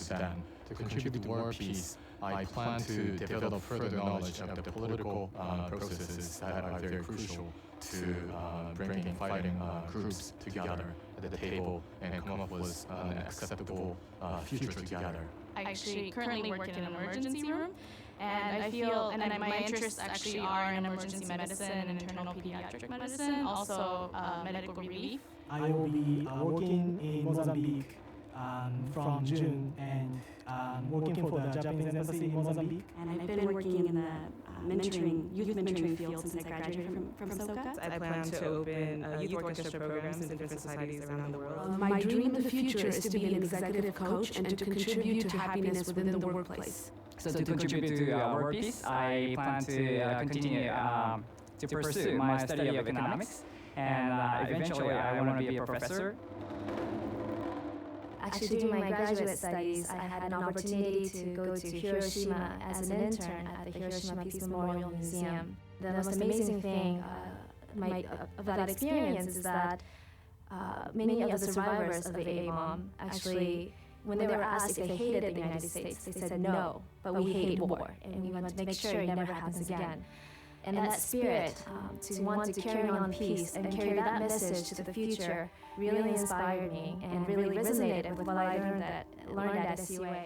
Sudan. To contribute to world peace, I plan to develop further knowledge of the political processes that are very crucial to bringing fighting groups together at the table and come up with an acceptable future together. I actually currently work in an emergency room, and I feel, and my interests actually are in emergency medicine and internal pediatric medicine, also medical relief. I will be working in Mozambique from June and working for the Japanese embassy in Mozambique. And I've been working in the youth mentoring field since I graduated from SOCA. I plan to open youth orchestra programs in different societies around the world. My dream in the future is to be an executive coach and to contribute to happiness within the workplace. So to contribute to world peace, I plan to continue to pursue my study of economics, and eventually I want to be a professor. Actually, during my graduate studies, I had an opportunity to go to Hiroshima as an intern at the Hiroshima Peace Memorial Museum. The most amazing thing of that experience is that many of the survivors of the A-bomb actually, when they were asked if they hated the United States, they said no, but we hate war, and we want to make sure it never happens again. And that spirit to want to carry on peace and carry that message to the future really inspired me and really resonated with what I learned at SUA.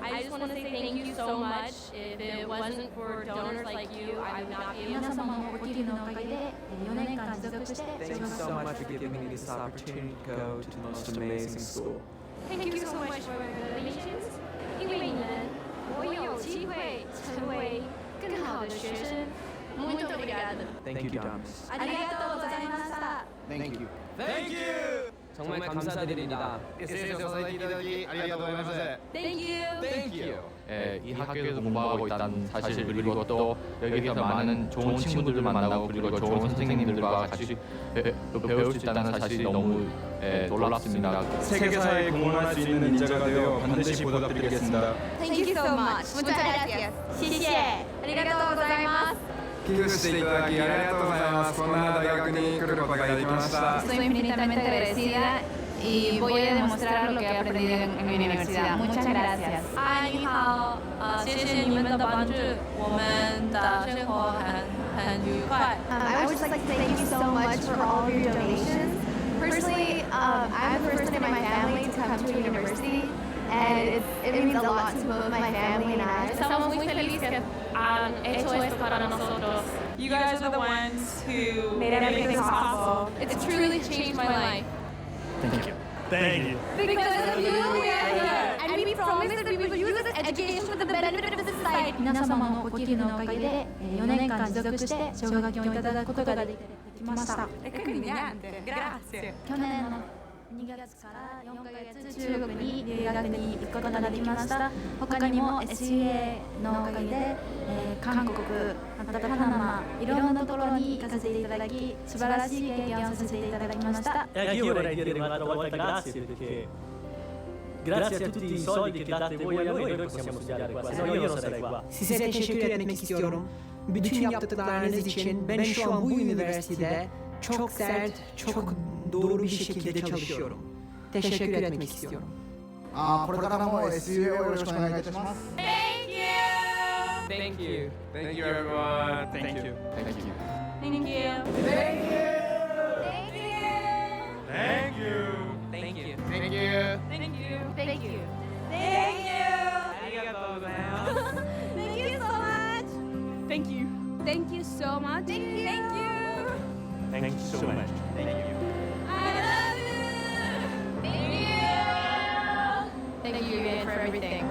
I just want to say thank you so much. If it wasn't for donors like you, I would not be able 皆 to. 様のご寄付のおかげで4年間持続して Thank you so much for giving me this opportunity to go to the most amazing school. Thank you so much for your donations. 因为你们，我有机会成为更好的学生。Muito obrigada. Thank you, Thomas. ありがとうございました。 Thank you. Thank you! 정말 감사드립니다. SS에 오사이다きありがとうございます Thank you. Thank you! 이 학교에서 공부하고 있다는 사실, 그리고 또 여기서 많은 좋은 친구들을 만나고 그리고 좋은 선생님들과 같이 배울 수 있다는 사실이 너무 놀랍습니다. 세계사에 공헌할 수 있는 인자가 되어 반드시 보답드리겠습니다. Thank you so much. Muchas gracias. 謝謝。ありがとうございます。寄付していただきありがとうございます。こんな大学に来ることができました。 Estoy infinitamente agradecida y voy a demostrar lo que he aprendido en mi universidad. Muchas gracias. 你好，谢谢你们的帮助，我们的生活很愉快。I would just like to thank you so much for all of your donations. Personally, I'm the first in my family to come to a university, and it means a lot to both my family and I. Estamos muy felices que han hecho esto para nosotros. You guys are the ones who Made everything possible. It's truly changed my life. Thank you. Thank you. Because of you, we are here, and we promise that we will use this education for the benefit of the society. 皆様のご寄付のおかげで4年間持続して奨学金をいただくことができました。È criminante, grazie. 去年の2月から4ヶ月中国に留学に行くことができました。他にも SUA のおかげで、韓国、またパナマ、いろんなところに行かせていただき、素晴らしい経験をさせていただきました。Io vorrei dire un'altra volta grazie perché grazie a tutti i soldi che date voi a noi possiamo studiare qua, se no io non sarei qua. Size teşekkür etmek istiyorum. Bütün yaptıklarınız için ben şu an bu üniversitede çok sert, çok doğru bir şekilde çalışıyorum. Teşekkür etmek istiyorum. これからも SUA をよろしくお願いいたします。 Thank you! Thank you. Thank you everyone. Thank you. Thank you. Thank you! Thank you. Thank you. Thank you. Thank you! Thank you. Thank you! ありがとうございます。 Thank you so much! Thank you! Thank you so much. Thank you! Thank you so much. I love you! Thank you! Thank you again for everything.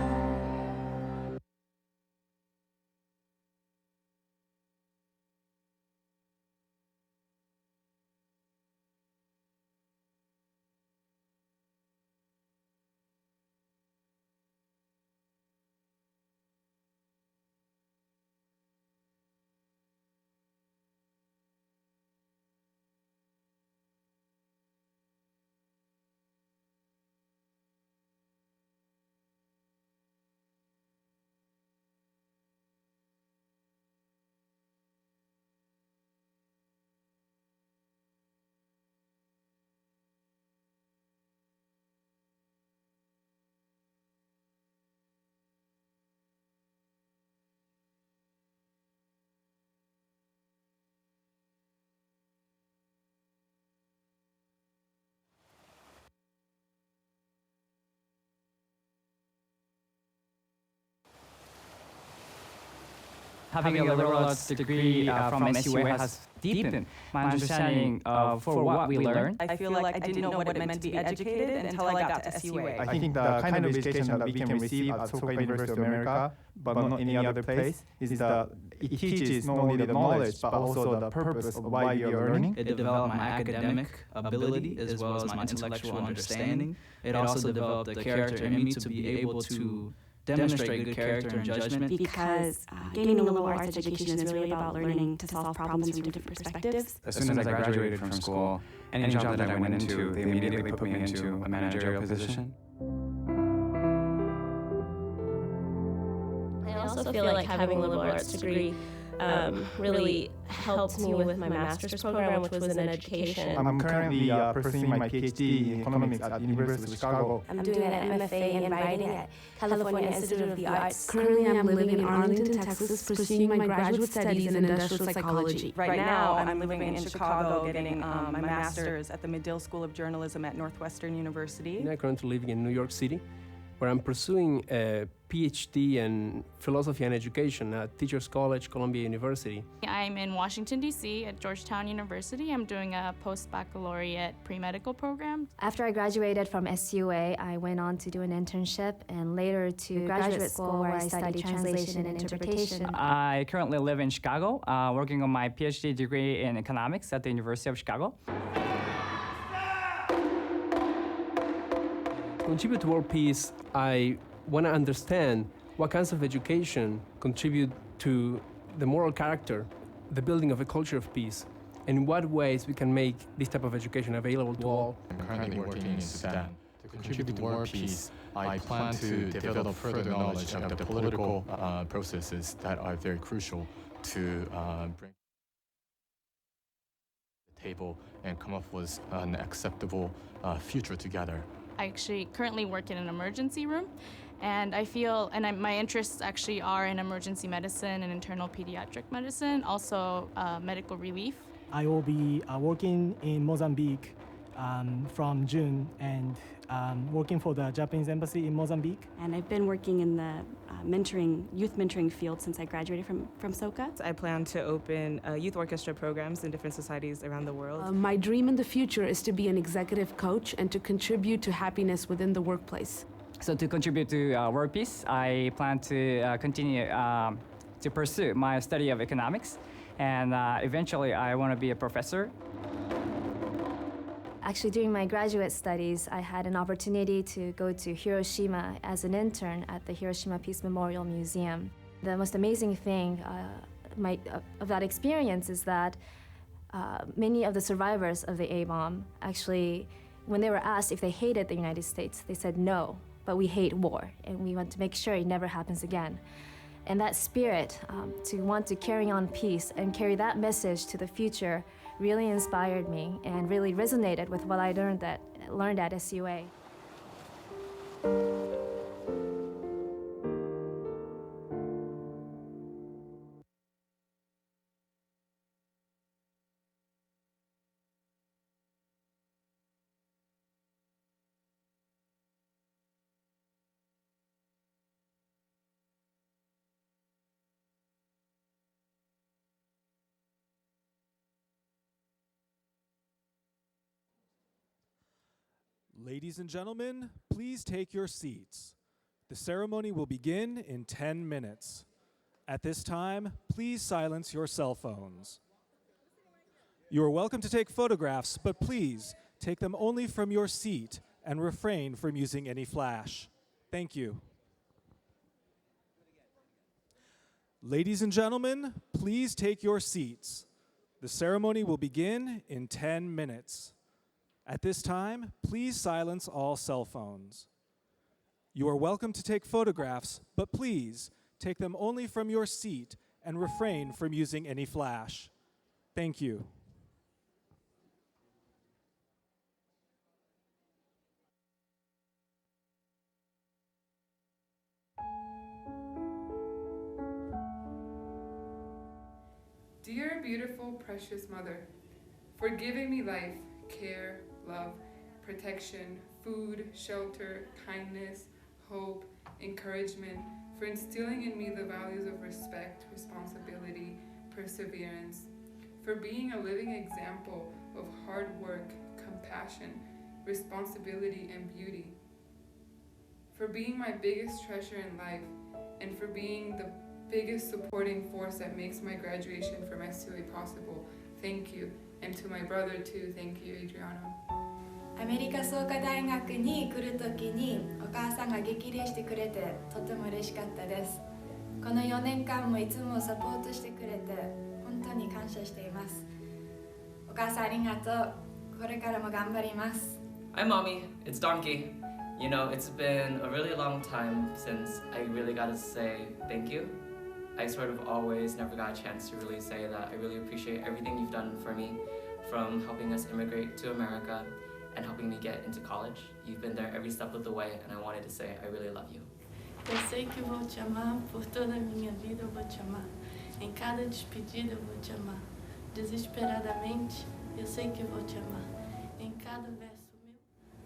Having a liberal arts degree from SUA has deepened my understanding for what we learned. I feel like I didn't know what it meant to be educated until I got to SUA. I think the kind of education that we can receive at Soka University of America, but not any other place, is that it teaches not only the knowledge, but also the purpose of why you are learning. It developed my academic ability as well as my intellectual understanding. It also developed the character in me to be able to demonstrate good character and judgment. Because gaining a liberal arts education is really about learning to solve problems from different perspectives. As soon as I graduated from school, any job that I went into, they immediately put me into a managerial position. I also feel like having a liberal arts degree really helped me with my master's program, which was in education. I'm currently pursuing my PhD in economics at the University of Chicago. I'm doing an MFA in writing at California Institute of the Arts. Currently, I'm living in Arlington, Texas, pursuing my graduate studies in industrial psychology. Right now, I'm living in Chicago, getting my master's at the Medill School of Journalism at Northwestern University. I'm currently living in New York City, where I'm pursuing a PhD in philosophy and education at Teachers College, Columbia University. I'm in Washington, D.C. at Georgetown University. I'm doing a post-baccalaureate pre-medical program. After I graduated from SUA, I went on to do an internship and later to graduate school where I studied translation and interpretation. I currently live in Chicago, working on my PhD degree in economics at the University of Chicago. To contribute to world peace, I want to understand what kinds of education contribute to the moral character, the building of a culture of peace, and in what ways we can make this type of education available to all. I'm currently working in Sudan. To contribute to world peace, I plan to develop further knowledge of the political processes that are very crucial to bring to the table and come up with an acceptable future together. I actually currently work in an emergency room, and I feel, my interests actually are in emergency medicine and internal pediatric medicine, also medical relief. I will be working in Mozambique from June and working for the Japanese embassy in Mozambique. And I've been working in the youth mentoring field since I graduated from Soka. I plan to open youth orchestra programs in different societies around the world. My dream in the future is to be an executive coach and to contribute to happiness within the workplace. So to contribute to world peace, I plan to continue to pursue my study of economics, and eventually I want to be a professor. Actually, during my graduate studies, I had an opportunity to go to Hiroshima as an intern at the Hiroshima Peace Memorial Museum. The most amazing thing of that experience is that many of the survivors of the A-bomb actually, when they were asked if they hated the United States, they said no, but we hate war, and we want to make sure it never happens again. And that spirit to want to carry on peace and carry that message to the future really inspired me and really resonated with what I learned at SUA. Ladies and gentlemen, please take your seats. The ceremony will begin in 10 minutes. At this time, please silence your cell phones. You are welcome to take photographs, but please take them only from your seat and refrain from using any flash. Thank you. Ladies and gentlemen, please take your seats. The ceremony will begin in 10 minutes. At this time, please silence all cell phones. You are welcome to take photographs, but please take them only from your seat and refrain from using any flash. Thank you. Dear beautiful, precious mother, for giving me life, care, love, protection, food, shelter, kindness, hope, encouragement, for instilling in me the values of respect, responsibility, perseverance, for being a living example of hard work, compassion, responsibility, and beauty, for being my biggest treasure in life, and for being the biggest supporting force that makes my graduation from SUA possible. Thank you. And to my brother too, thank you, Adriano. アメリカ創価大学に来るときにお母さんが激励してくれてとても嬉しかったです。この4年間もいつもサポートしてくれて本当に感謝しています。お母さんありがとう。これからも頑張ります。Hi mommy, it's Donkey. You know, it's been a really long time since I really got to say thank you. I sort of always never got a chance to really say that I really appreciate everything you've done for me, from helping us immigrate to America and helping me get into college. You've been there every step of the way, and I wanted to say I really love you. Eu sei que vou te amar por toda a minha vida, eu vou te amar. Em cada despedida eu vou te amar. Desesperadamente, eu sei que vou te amar. Em cada verso meu,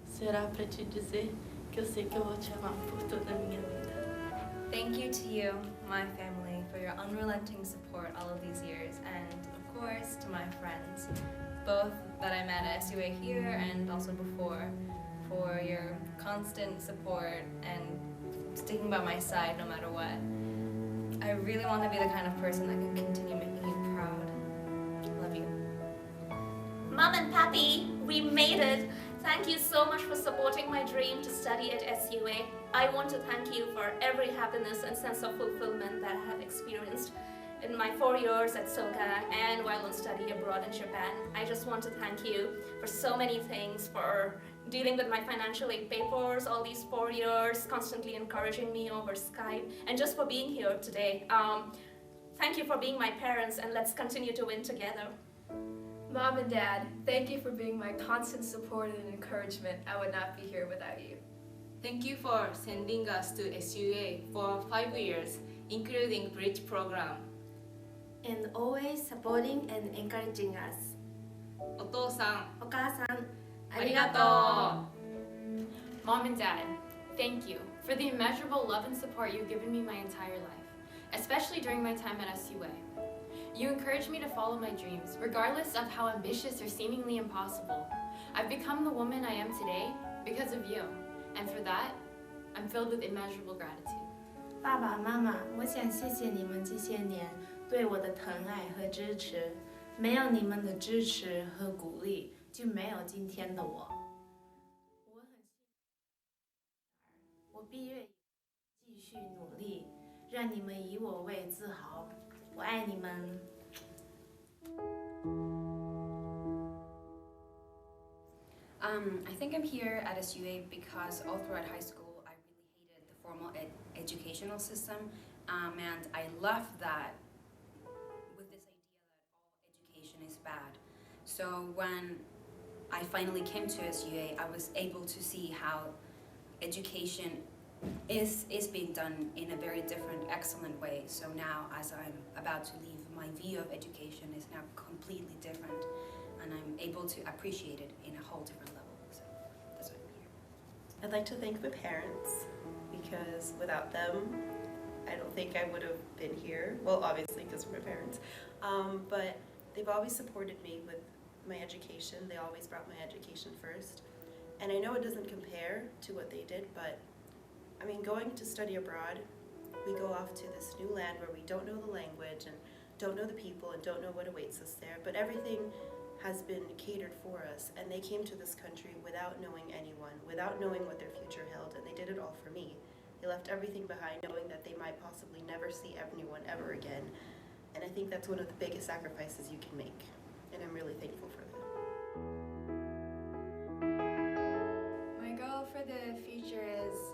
será para te dizer que eu sei que eu vou te amar por toda a minha vida. Thank you to you, my family, for your unrelenting support all of these years, and of course to my friends, both that I met at SUA here and also before, for your constant support and sticking by my side no matter what. I really want to be the kind of person that can continue making you proud. Love you. Mom and Papi, we made it! Thank you so much for supporting my dream to study at SUA. I want to thank you for every happiness and sense of fulfillment that I have experienced in my 4 years at SOCA and while on study abroad in Japan. I just want to thank you for so many things, for dealing with my financial aid papers all these 4 years, constantly encouraging me over Skype, and just for being here today. Thank you for being my parents, and let's continue to win together. Mom and Dad, thank you for being my constant support and encouragement. I would not be here without you. Thank you for sending us to SUA for 5 years, including Bridge program. And always supporting and encouraging us. お父さん、お母さん、ありがとう。 Mom and Dad, thank you for the immeasurable love and support you've given me my entire life, especially during my time at SUA. You encouraged me to follow my dreams, regardless of how ambitious or seemingly impossible. I've become the woman I am today because of you, and for that, I'm filled with immeasurable gratitude. 爸爸妈妈，我想谢谢你们这些年对我的疼爱和支持。没有你们的支持和鼓励，就没有今天的我。我很幸运，我毕业继续努力，让你们以我为自豪。我爱你们。I think I'm here at SUA because all throughout high school I really hated the formal educational system, and I left that with this idea that all education is bad. So when I finally came to SUA, I was able to see how education is being done in a very different, excellent way. So now, as I'm about to leave, my view of education is now completely different, and I'm able to appreciate it in a whole different level. So that's why I'm here. I'd like to thank the parents, because without them, I don't think I would have been here. Well, obviously, because we're parents. But they've always supported me with my education. They always brought my education first. And I know it doesn't compare to what they did, but I mean, going to study abroad, we go off to this new land where we don't know the language and don't know the people and don't know what awaits us there, but everything has been catered for us, and they came to this country without knowing anyone, without knowing what their future held, and they did it all for me. They left everything behind knowing that they might possibly never see anyone ever again, and I think that's one of the biggest sacrifices you can make, and I'm really thankful for that. My goal for the future is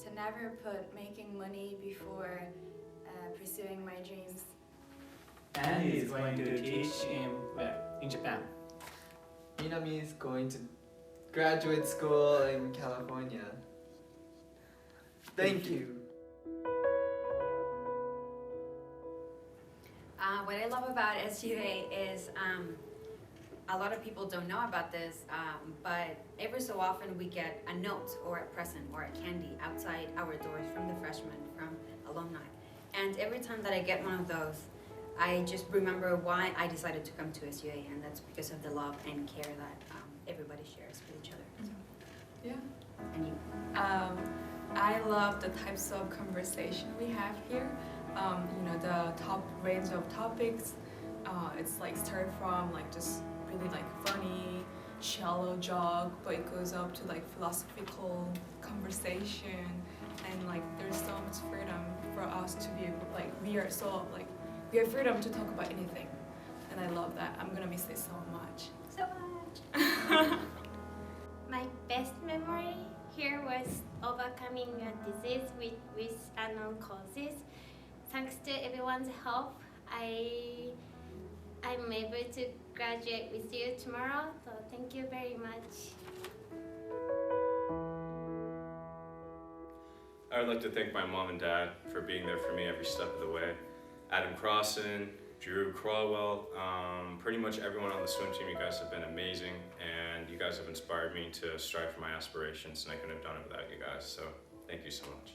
to never put making money before pursuing my dreams. And he's going to teach in Japan. Minami is going to graduate school in California. Thank you. What I love about SUA is a lot of people don't know about this, but every so often we get a note or a present or a candy outside our doors from the freshmen, from alumni. And every time that I get one of those, I just remember why I decided to come to SUA, and that's because of the love and care that everybody shares with each other. So. Yeah. And you? I love the types of conversation we have here. You know, the top range of topics. It's like start from like just really like funny, shallow joke, but it goes up to like philosophical conversation, and like there's so much freedom for us to be able, like we have freedom to talk about anything, and I love that. I'm gonna miss it so much. So much. My best memory here was overcoming a disease with unknown causes. Thanks to everyone's help, I'm able to graduate with you tomorrow, so thank you very much. I would like to thank my mom and dad for being there for me every step of the way. Adam Crossan, Drew Crawwell, pretty much everyone on the swim team, you guys have been amazing, and you guys have inspired me to strive for my aspirations, and I couldn't have done it without you guys, so thank you so much.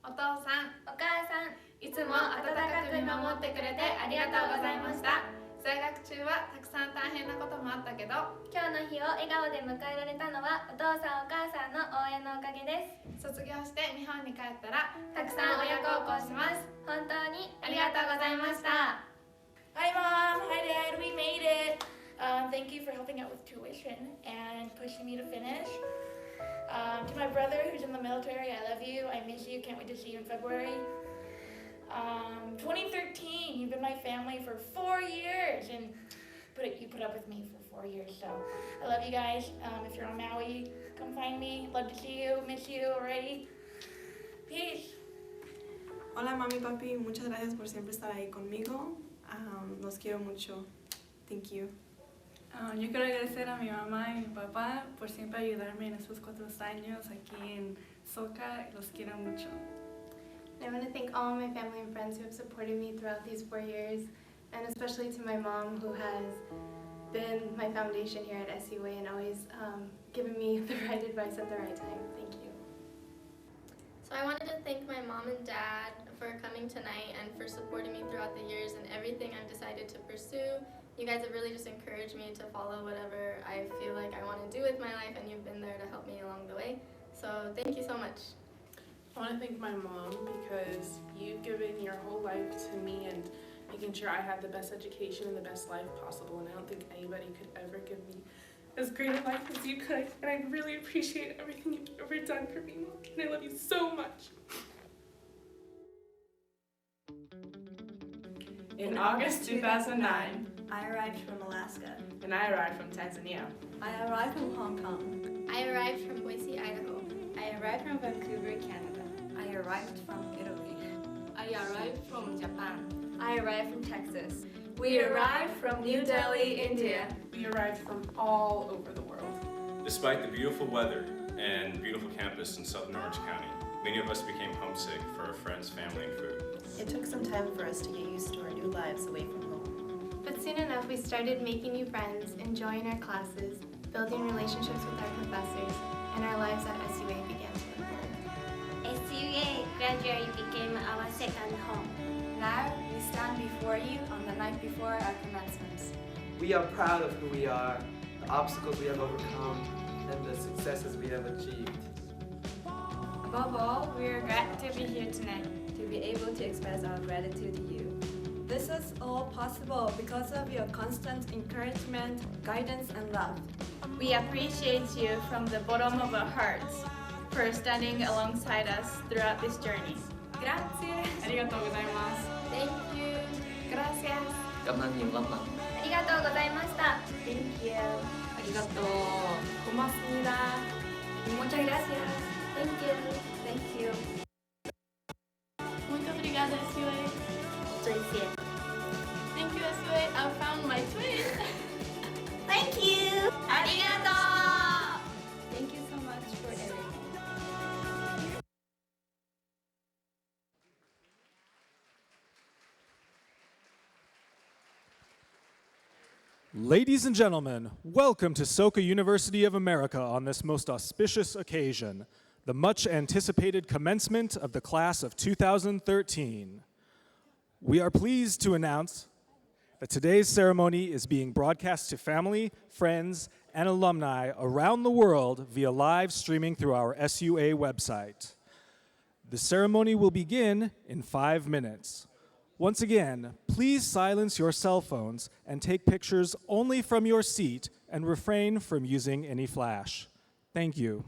お父さん、お母さん、いつも温かく見守ってくれてありがとうございました。在学中はたくさん大変なこともあったけど、今日の日を笑顔で迎えられたのはお父さんお母さんの応援のおかげです。卒業して日本に帰ったらたくさん親孝行します。本当にありがとうございました。Hi Mom, hi Dad, we made it. Thank you for helping out with tuition and pushing me to finish. To my brother who's in the military, I love you, I miss you, can't wait to see you in February. 2013, you've been my family for 4 years, and you put up with me for 4 years, so I love you guys. If you're on Maui, come find me, love to see you, miss you already. Peace. Hola mami, papi, muchas gracias por siempre estar ahí conmigo. Los quiero mucho. Thank you. Yo quiero agradecer a mi mamá y mi papá por siempre ayudarme en estos 4 años aquí en Soka. Los quiero mucho. I want to thank all of my family and friends who have supported me throughout these 4 years, and especially to my mom who has been my foundation here at SUA and always given me the right advice at the right time. Thank you. So I wanted to thank my mom and dad for coming tonight and for supporting me throughout the years and everything I've decided to pursue. You guys have really just encouraged me to follow whatever I feel like I want to do with my life, and you've been there to help me along the way. So thank you so much. I want to thank my mom because you've given your whole life to me and making sure I had the best education and the best life possible. And I don't think anybody could ever give me as great a life as you could. And I really appreciate everything you've ever done for me. And I love you so much. In August 2009, I arrived from Alaska. and I arrived from Tanzania. I arrived from Hong Kong. I arrived from Boise, Idaho. I arrived from Vancouver, Canada. I arrived from Italy. I arrived from Japan. I arrived from Texas. We arrived from New Delhi, India. We arrived from all over the world. Despite the beautiful weather and beautiful campus in southern Orange County, many of us became homesick for our friends, family, and food. It took some time for us to get used to our new lives away from home. But soon enough, we started making new friends, enjoying our classes, building relationships with our professors, and our lives at SUA began to unfold. SUA gradually became our second home. Now we stand before you on the night before our commencements. We are proud of who we are, the obstacles we have overcome, and the successes we have achieved. Above all, we are glad to be here tonight, to be able to express our gratitude to you. This is all possible because of your constant encouragement, guidance, and love. We appreciate you from the bottom of our hearts for standing alongside us throughout this journey. Grazie. ありがとうございます。 Thank you. Gracias. Cảm ơn nhiều lắm ạ. ありがとうございました. Thank you. ありがとう。고맙습니다. Muchas gracias. Thank you. Thank you. Muito obrigada, SUA. 最谢. Thank you, SUA. I found my twin. Thank you. ありがとう. Thank you so much for everything. Ladies and gentlemen, welcome to Soka University of America on this most auspicious occasion, the much anticipated commencement of the class of 2013. We are pleased to announce that today's ceremony is being broadcast to family, friends, and alumni around the world via live streaming through our SUA website. The ceremony will begin in 5 minutes. Once again, please silence your cell phones and take pictures only from your seat and refrain from using any flash. Thank you.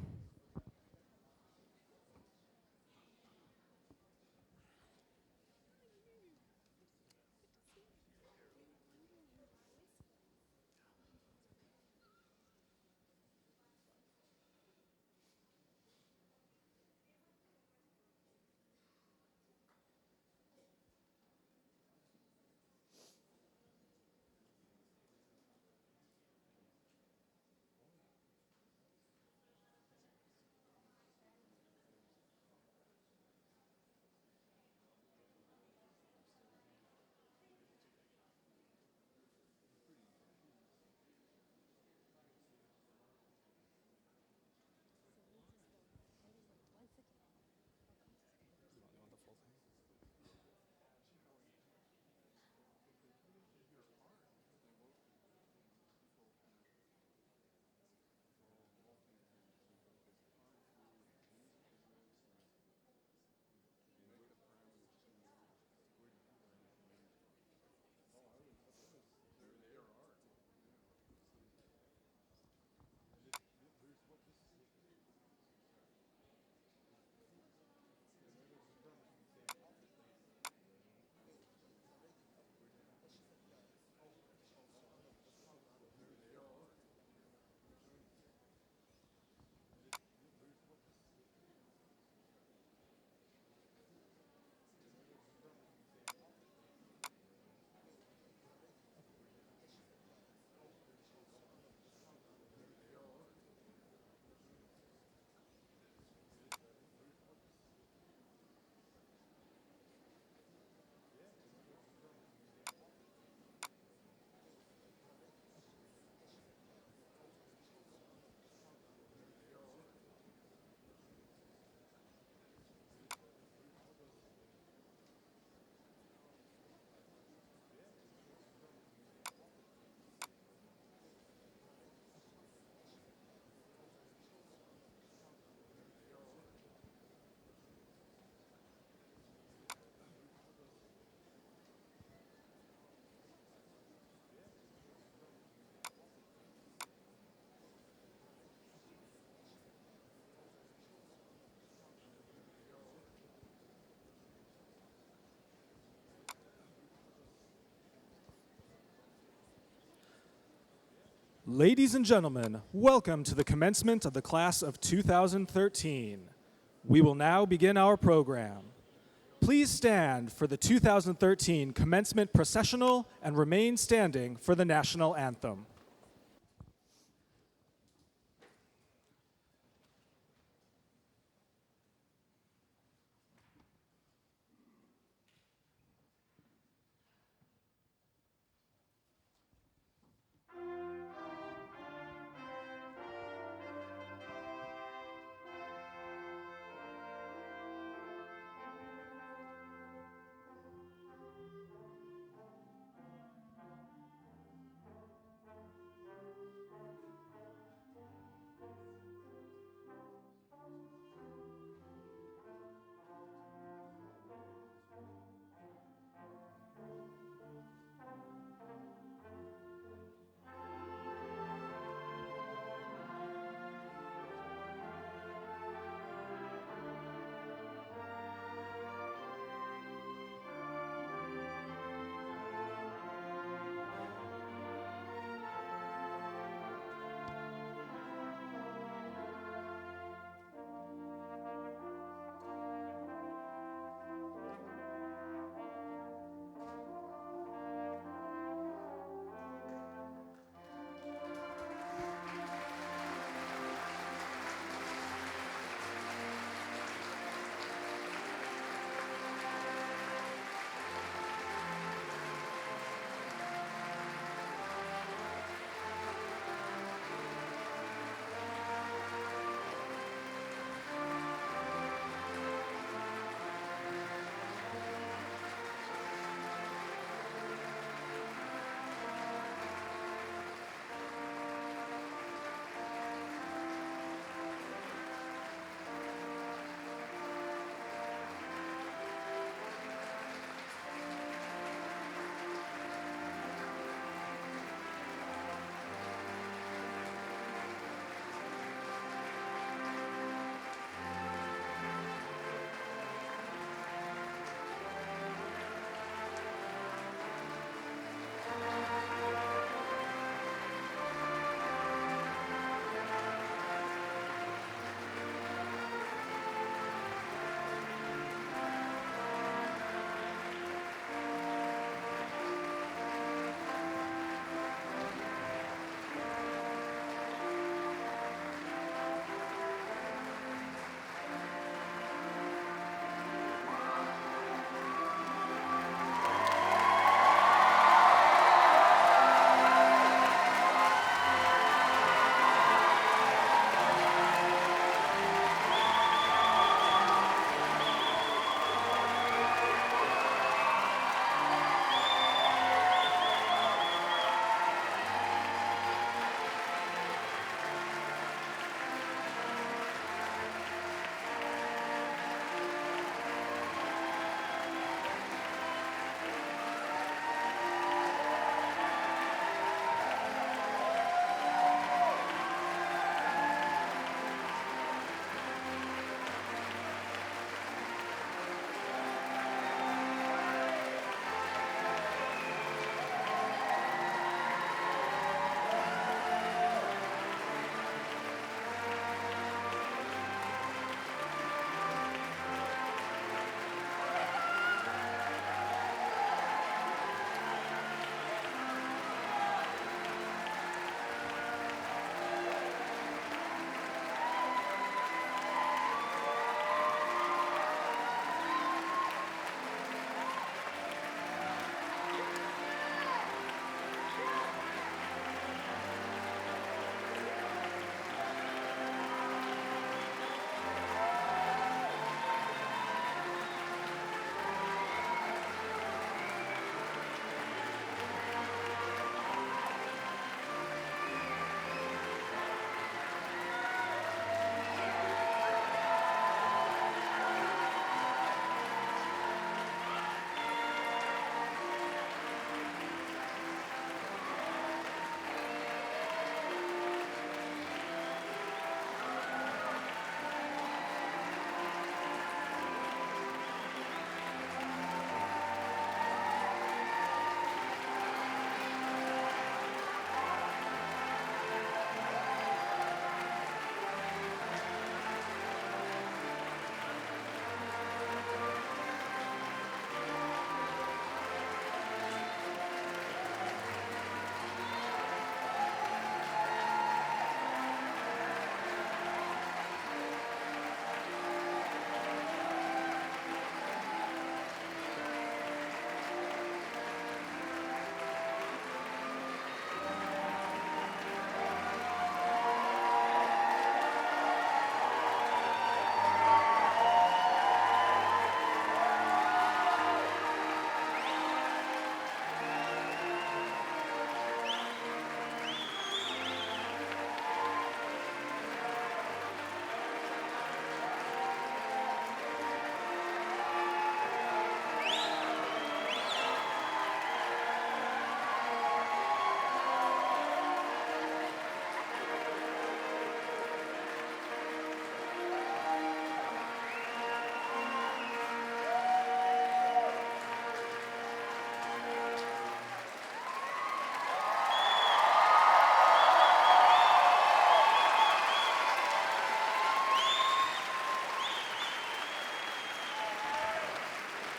Ladies and gentlemen, welcome to the commencement of the class of 2013. We will now begin our program. Please stand for the 2013 commencement processional and remain standing for the national anthem.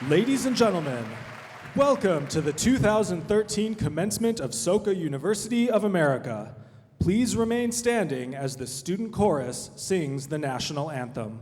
Ladies and gentlemen, welcome to the 2013 commencement of Soka University of America. Please remain standing as the student chorus sings the national anthem.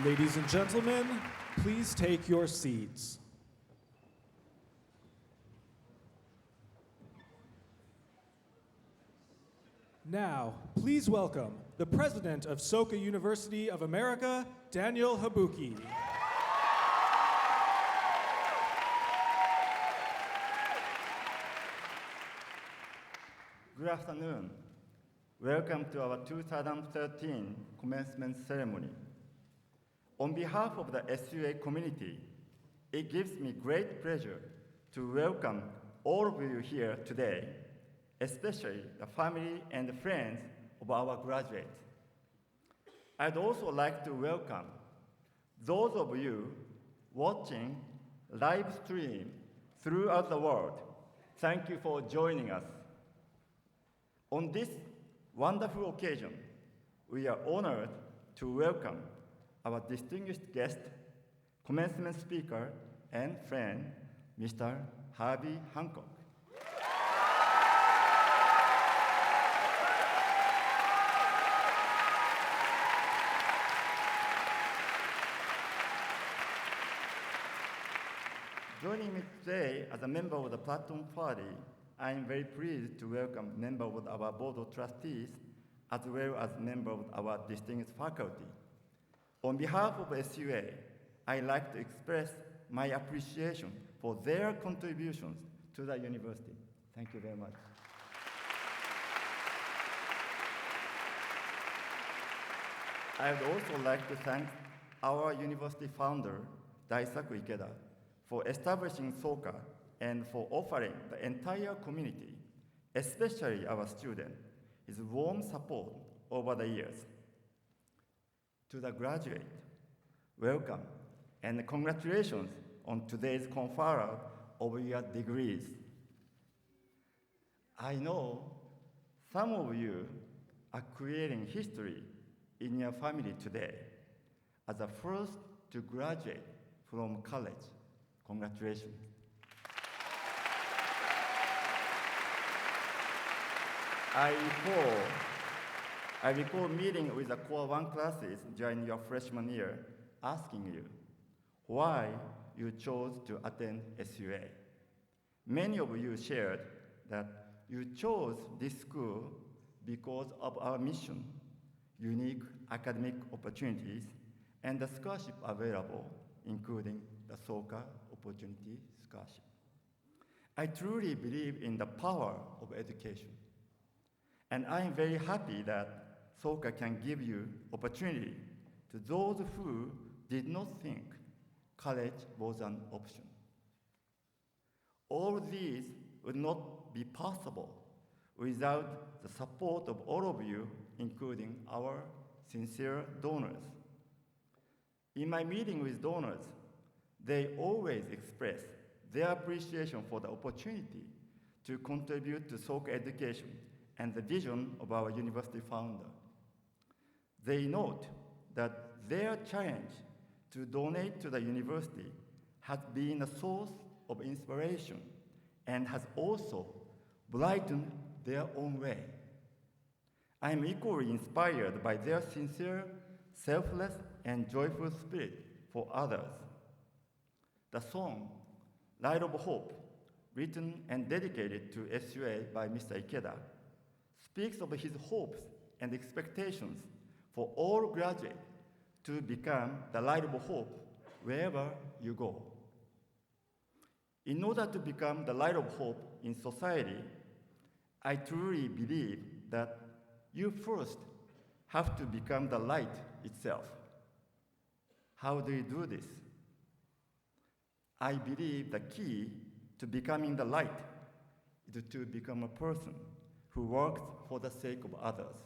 Ladies and gentlemen, please take your seats. Now, please welcome the president of Soka University of America, Daniel Habuki. Good afternoon. Welcome to our 2013 commencement ceremony. On behalf of the SUA community, it gives me great pleasure to welcome all of you here today, especially the family and friends of our graduates. I'd also like to welcome those of you watching live stream throughout the world. Thank you for joining us. On this wonderful occasion, we are honored to welcome our distinguished guest, commencement speaker and friend, Mr. Herbie Hancock. Joining me today as a member of the Platform Party, I am very pleased to welcome members of our Board of Trustees, as well as members of our distinguished faculty. On behalf of SUA, I'd like to express my appreciation for their contributions to the university. Thank you very much. I would also like to thank our university founder, Daisaku Ikeda, for establishing Soka and for offering the entire community, especially our students, his warm support over the years. To the graduate, welcome and congratulations on today's conferral of your degrees. I know some of you are creating history in your family today as the first to graduate from college. Congratulations. I recall meeting with the Core 1 classes during your freshman year, asking you why you chose to attend SUA. Many of you shared that you chose this school because of our mission, unique academic opportunities, and the scholarship available, including the Soka Opportunity Scholarship. I truly believe in the power of education. And I am very happy that Soka can give you opportunity to those who did not think college was an option. All these would not be possible without the support of all of you, including our sincere donors. In my meeting with donors, they always express their appreciation for the opportunity to contribute to Soka education and the vision of our university founder. They note that their challenge to donate to the university has been a source of inspiration and has also brightened their own way. I am equally inspired by their sincere, selfless, and joyful spirit for others. The song, Light of Hope, written and dedicated to SUA by Mr. Ikeda, speaks of his hopes and expectations for all graduates to become the light of hope wherever you go. In order to become the light of hope in society, I truly believe that you first have to become the light itself. How do you do this? I believe the key to becoming the light is to become a person who works for the sake of others.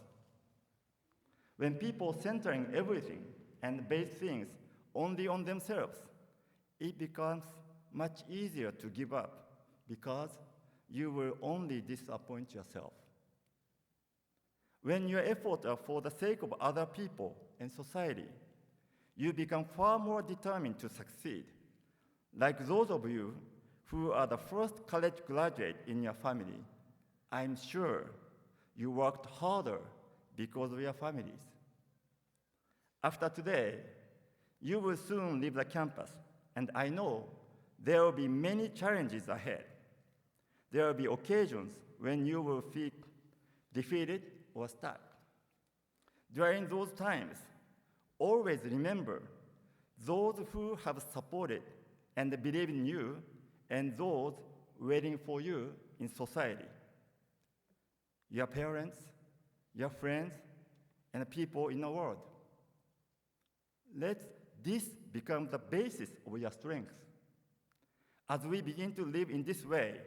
When people centering everything and base things only on themselves, it becomes much easier to give up because you will only disappoint yourself. When your efforts are for the sake of other people and society, you become far more determined to succeed. Like those of you who are the first college graduate in your family, I'm sure you worked harder because of your families. After today, you will soon leave the campus, and I know there will be many challenges ahead. There will be occasions when you will feel defeated or stuck. During those times, always remember those who have supported and believe in you and those waiting for you in society. Your parents, your friends, and people in the world. Let this become the basis of your strength. As we begin to live in this way,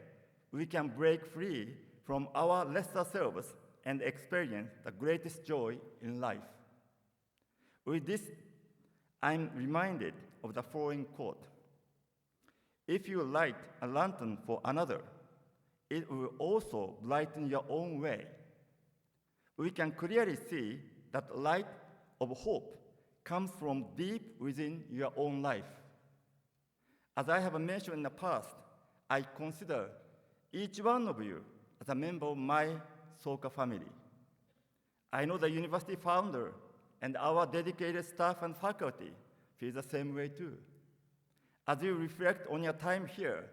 we can break free from our lesser selves and experience the greatest joy in life. With this, I'm reminded of the following quote. If you light a lantern for another, it will also brighten your own way. We can clearly see that light of hope comes from deep within your own life. As I have mentioned in the past, I consider each one of you as a member of my Soka family. I know the university founder and our dedicated staff and faculty feel the same way too. As you reflect on your time here,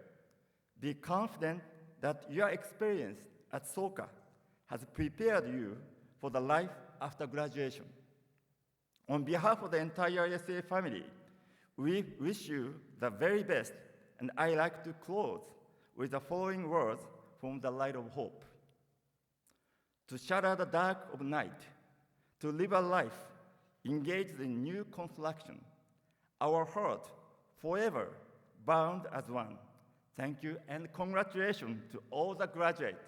be confident that your experience at Soka has prepared you for the life after graduation. On behalf of the entire SUA family, we wish you the very best, and I like to close with the following words from the Light of Hope. To shatter the dark of night, to live a life engaged in new construction, our heart forever bound as one. Thank you and congratulations to all the graduates.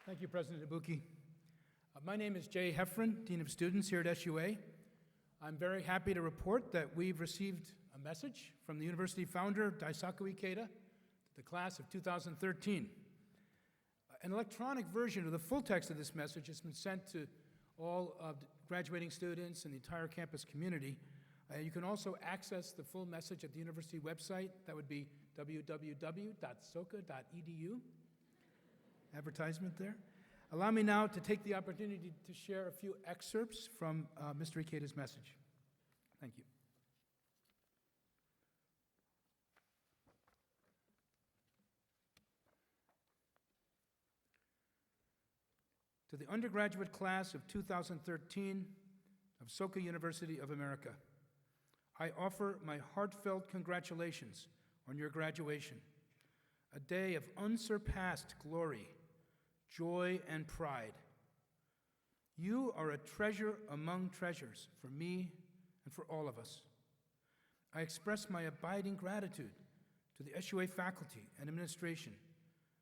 Thank you, President Ibuki. My name is Jay Heffron, Dean of Students here at SUA. I'm very happy to report that we've received a message from the university founder, Daisaku Ikeda, to the class of 2013. An electronic version of the full text of this message has been sent to all of the graduating students and the entire campus community. You can also access the full message at the university website. That would be www.soka.edu. Advertisement there. Allow me now to take the opportunity to share a few excerpts from Mr. Ikeda's message. Thank you. To the undergraduate class of 2013 of Soka University of America, I offer my heartfelt congratulations on your graduation, a day of unsurpassed glory, joy, and pride. You are a treasure among treasures for me and for all of us. I express my abiding gratitude to the SUA faculty and administration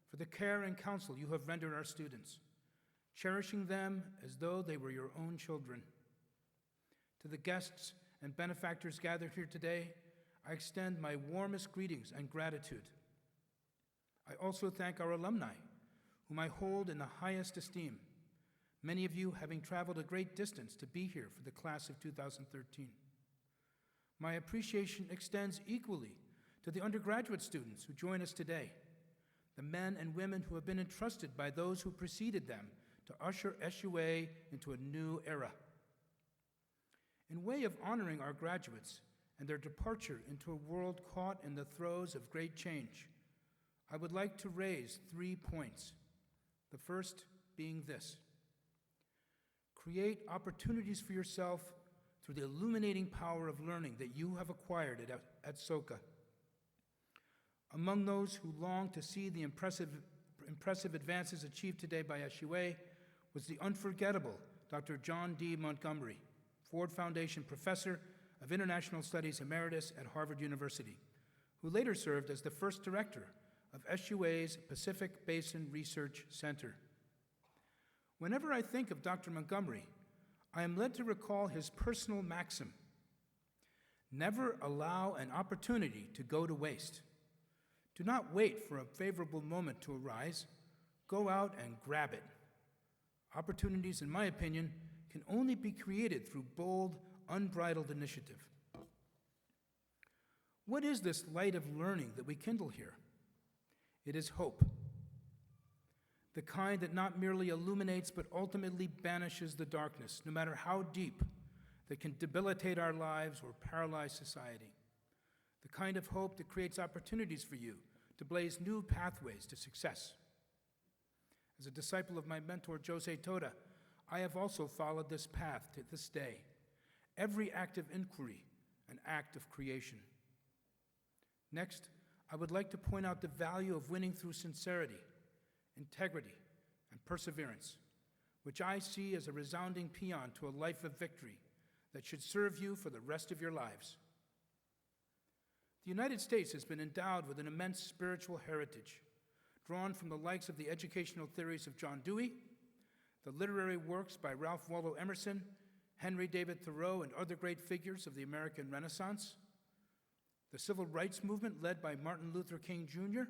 for the care and counsel you have rendered our students, cherishing them as though they were your own children. To the guests and benefactors gathered here today, I extend my warmest greetings and gratitude. I also thank our alumni, whom I hold in the highest esteem, many of you having traveled a great distance to be here for the class of 2013. My appreciation extends equally to the undergraduate students who join us today, the men and women who have been entrusted by those who preceded them to usher SUA into a new era. In way of honoring our graduates and their departure into a world caught in the throes of great change, I would like to raise 3 points. The first being this: create opportunities for yourself through the illuminating power of learning that you have acquired at Soka. Among those who long to see the impressive advances achieved today by SUA was the unforgettable Dr. John D. Montgomery, Ford Foundation Professor of International Studies Emeritus at Harvard University, who later served as the first director of SUA's Pacific Basin Research Center. Whenever I think of Dr. Montgomery, I am led to recall his personal maxim: never allow an opportunity to go to waste. Do not wait for a favorable moment to arise. Go out and grab it. Opportunities, in my opinion, can only be created through bold, unbridled initiative. What is this light of learning that we kindle here? It is hope. The kind that not merely illuminates but ultimately banishes the darkness, no matter how deep, that can debilitate our lives or paralyze society. The kind of hope that creates opportunities for you to blaze new pathways to success. As a disciple of my mentor, Josei Toda, I have also followed this path to this day. Every act of inquiry, an act of creation. Next, I would like to point out the value of winning through sincerity, integrity, and perseverance, which I see as a resounding paean to a life of victory that should serve you for the rest of your lives. The United States has been endowed with an immense spiritual heritage, drawn from the likes of the educational theories of John Dewey, the literary works by Ralph Waldo Emerson, Henry David Thoreau, and other great figures of the American Renaissance, the civil rights movement led by Martin Luther King Jr.,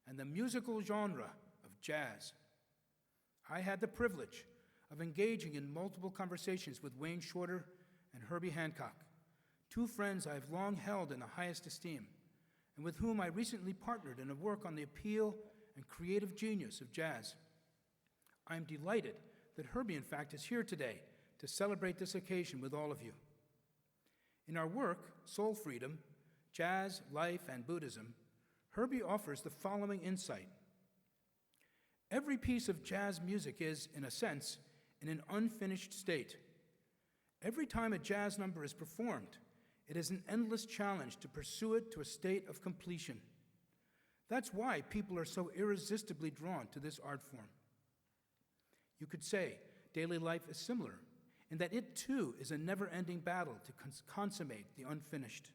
and the musical genre of jazz. I had the privilege of engaging in multiple conversations with Wayne Shorter and Herbie Hancock, two friends I have long held in the highest esteem, and with whom I recently partnered in a work on the appeal and creative genius of jazz. I am delighted that Herbie, in fact, is here today to celebrate this occasion with all of you. In our work, Soul Freedom, Jazz, Life, and Buddhism, Herbie offers the following insight. Every piece of jazz music is, in a sense, in an unfinished state. Every time a jazz number is performed, it is an endless challenge to pursue it to a state of completion. That's why people are so irresistibly drawn to this art form. You could say daily life is similar, in that it too is a never-ending battle to consummate the unfinished.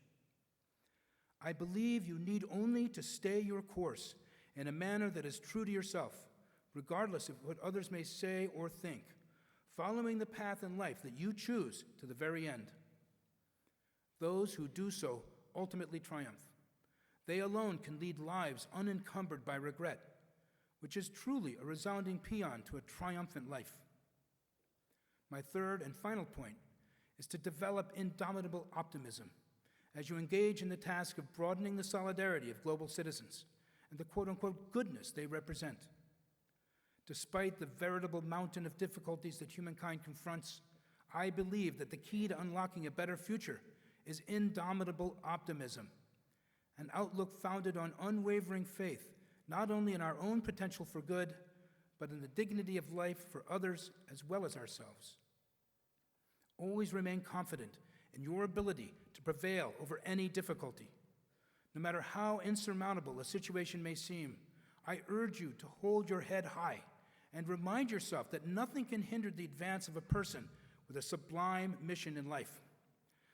I believe you need only to stay your course in a manner that is true to yourself, regardless of what others may say or think, following the path in life that you choose to the very end. Those who do so ultimately triumph. They alone can lead lives unencumbered by regret, which is truly a resounding paean to a triumphant life. My third and final point is to develop indomitable optimism as you engage in the task of broadening the solidarity of global citizens and the quote-unquote goodness they represent. Despite the veritable mountain of difficulties that humankind confronts, I believe that the key to unlocking a better future is indomitable optimism, an outlook founded on unwavering faith, not only in our own potential for good, but in the dignity of life for others as well as ourselves. Always remain confident in your ability to prevail over any difficulty. No matter how insurmountable a situation may seem, I urge you to hold your head high and remind yourself that nothing can hinder the advance of a person with a sublime mission in life.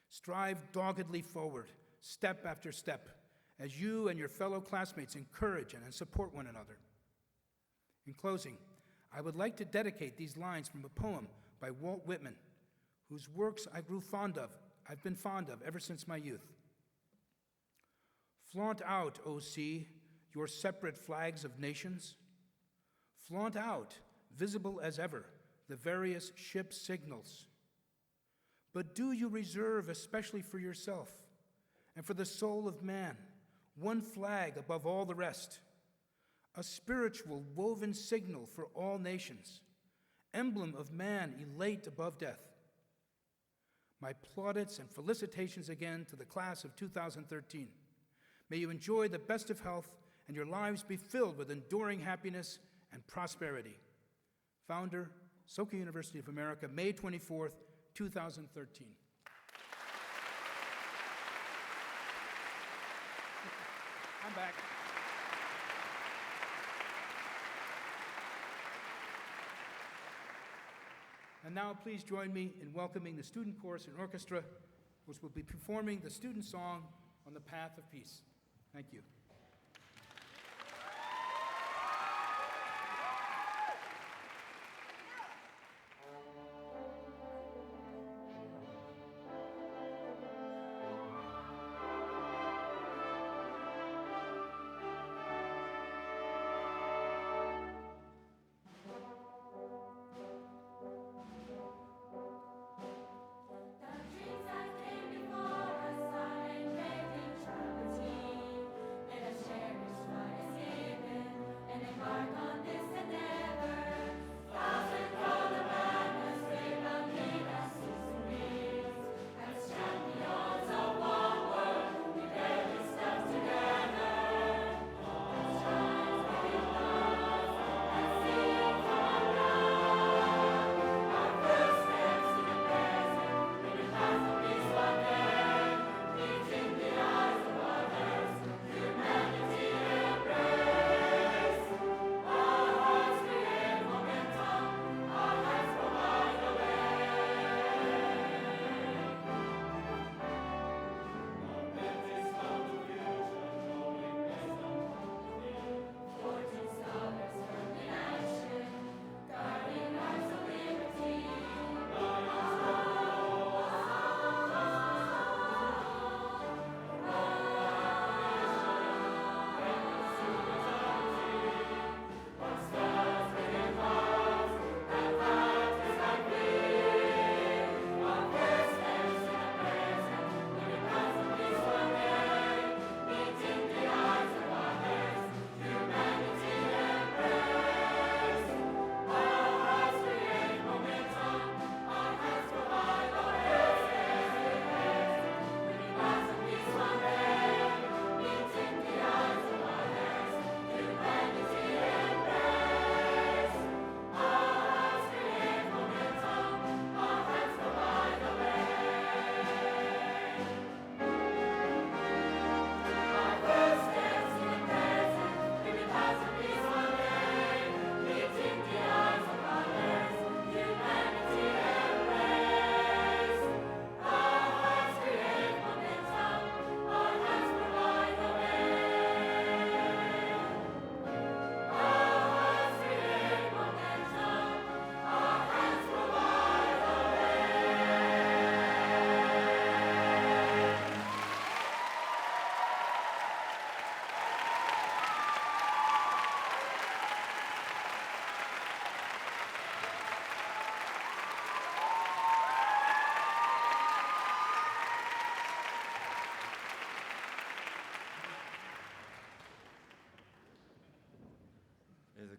Strive doggedly forward, step after step, as you and your fellow classmates encourage and support one another. In closing, I would like to dedicate these lines from a poem by Walt Whitman, whose works I've been fond of ever since my youth. Flaunt out, O sea, your separate flags of nations. Flaunt out, visible as ever, the various ship signals. But do you reserve, especially for yourself and for the soul of man, one flag above all the rest, a spiritual woven signal for all nations, emblem of man elate above death. My plaudits and felicitations again to the class of 2013. May you enjoy the best of health and your lives be filled with enduring happiness and prosperity. Founder, Soka University of America, May 24th, 2013. I'm back. And now please join me in welcoming the student chorus and orchestra, which will be performing the student song On the Path of Peace. Thank you.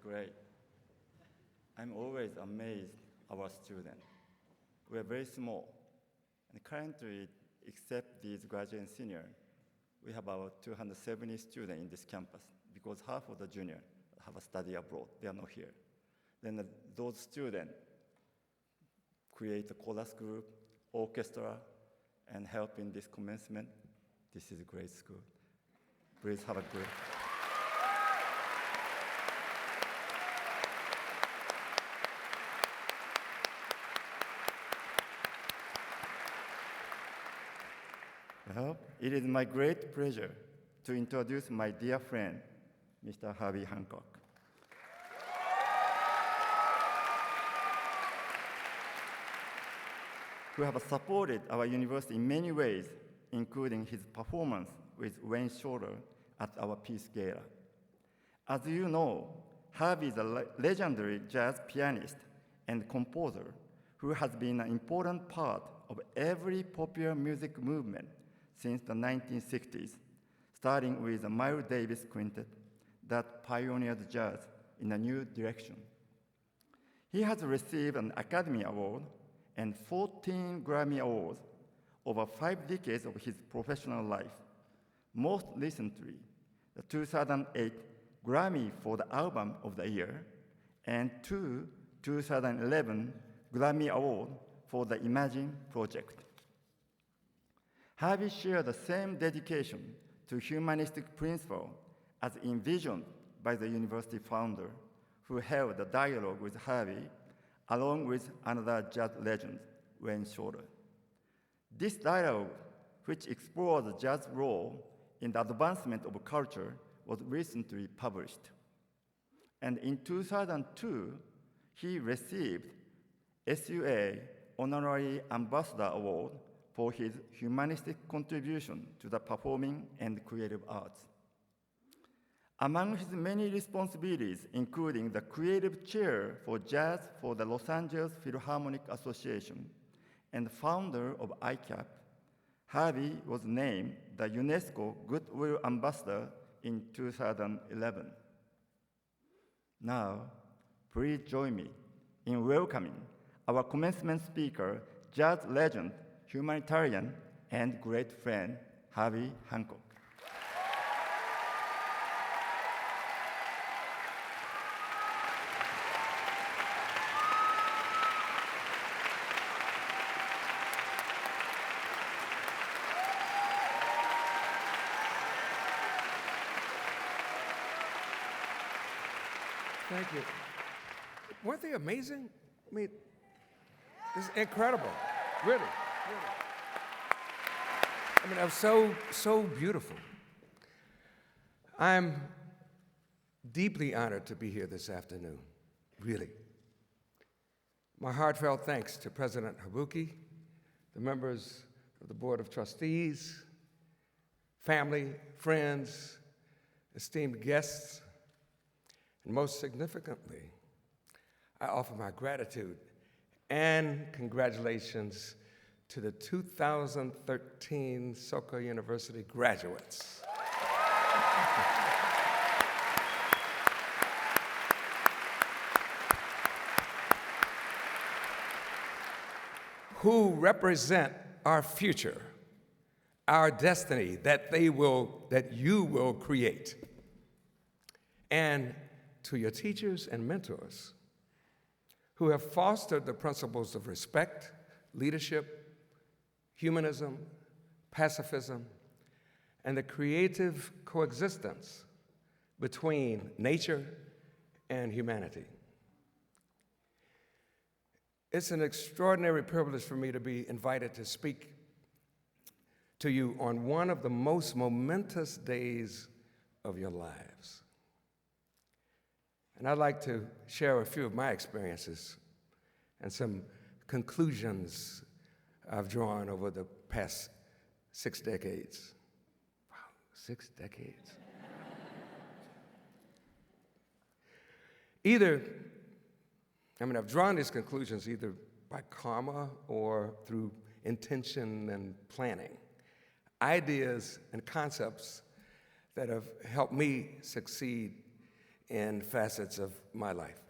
Great. I'm always amazed our students. We're very small, and currently, except these graduate and senior, we have about 270 students in this campus because half of the junior have a study abroad. They are not here. then those students create a chorus group, orchestra, and help in this commencement. This is a great school. Please have a great. Well, it is my great pleasure to introduce my dear friend, Mr. Harvey Hancock. Who have supported our university in many ways, including his performance with Wayne Shorter at our Peace Gala. As you know, Harvey is a legendary jazz pianist and composer who has been an important part of every popular music movement since the 1960s, starting with the Miles Davis Quintet that pioneered jazz in a new direction. He has received an Academy Award and 14 Grammy Awards over 5 decades of his professional life. Most recently, the 2008 Grammy for the Album of the Year and 2 2011 Grammy Awards for the Imagine Project. Harvey shared the same dedication to humanistic principle as envisioned by the university founder, who held a dialogue with Harvey along with another jazz legend, Wayne Shorter. This dialogue, which explores the jazz's role in the advancement of culture, was recently published. And in 2002, he received SUA Honorary Ambassador Award for his humanistic contribution to the performing and creative arts. Among his many responsibilities, including the creative chair for jazz for the Los Angeles Philharmonic Association and founder of ICAP, Harvey was named the UNESCO Goodwill Ambassador in 2011. Now, please join me in welcoming our commencement speaker, jazz legend, humanitarian, and great friend, Harvey Hancock. Thank you. Weren't they amazing? I mean, this is incredible. Really. I mean, that was so beautiful. I'm deeply honored to be here this afternoon, really. My heartfelt thanks to President Habuki, the members of the Board of Trustees, family, friends, esteemed guests, and most significantly, I offer my gratitude and congratulations to the 2013 Soka University graduates. Who represent our future, our destiny that you will create. And to your teachers and mentors who have fostered the principles of respect, leadership, humanism, pacifism, and the creative coexistence between nature and humanity. It's an extraordinary privilege for me to be invited to speak to you on one of the most momentous days of your lives. And I'd like to share a few of my experiences and some conclusions I've drawn over the past 6 decades. Wow, 6 decades. I've drawn these conclusions either by karma or through intention and planning. Ideas and concepts that have helped me succeed in facets of my life.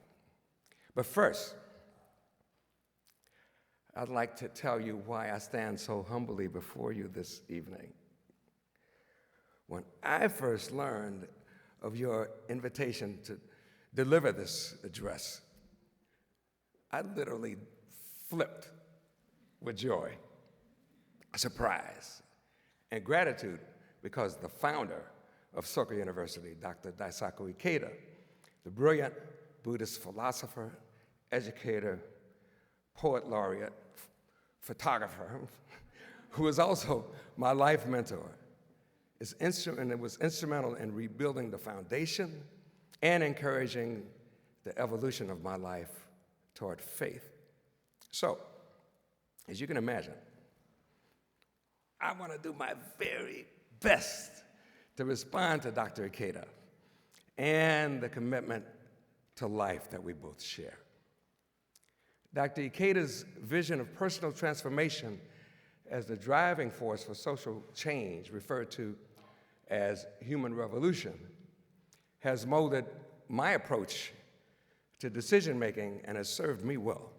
But first, I'd like to tell you why I stand so humbly before you this evening. When I first learned of your invitation to deliver this address, I literally flipped with joy, surprise, and gratitude because the founder of Soka University, Dr. Daisaku Ikeda, the brilliant Buddhist philosopher, educator, poet laureate, photographer, who was also my life mentor, was instrumental in rebuilding the foundation and encouraging the evolution of my life toward faith. So, as you can imagine, I want to do my very best to respond to Dr. Ikeda and the commitment to life that we both share. Dr. Ikeda's vision of personal transformation as the driving force for social change, referred to as human revolution, has molded my approach to decision-making and has served me well,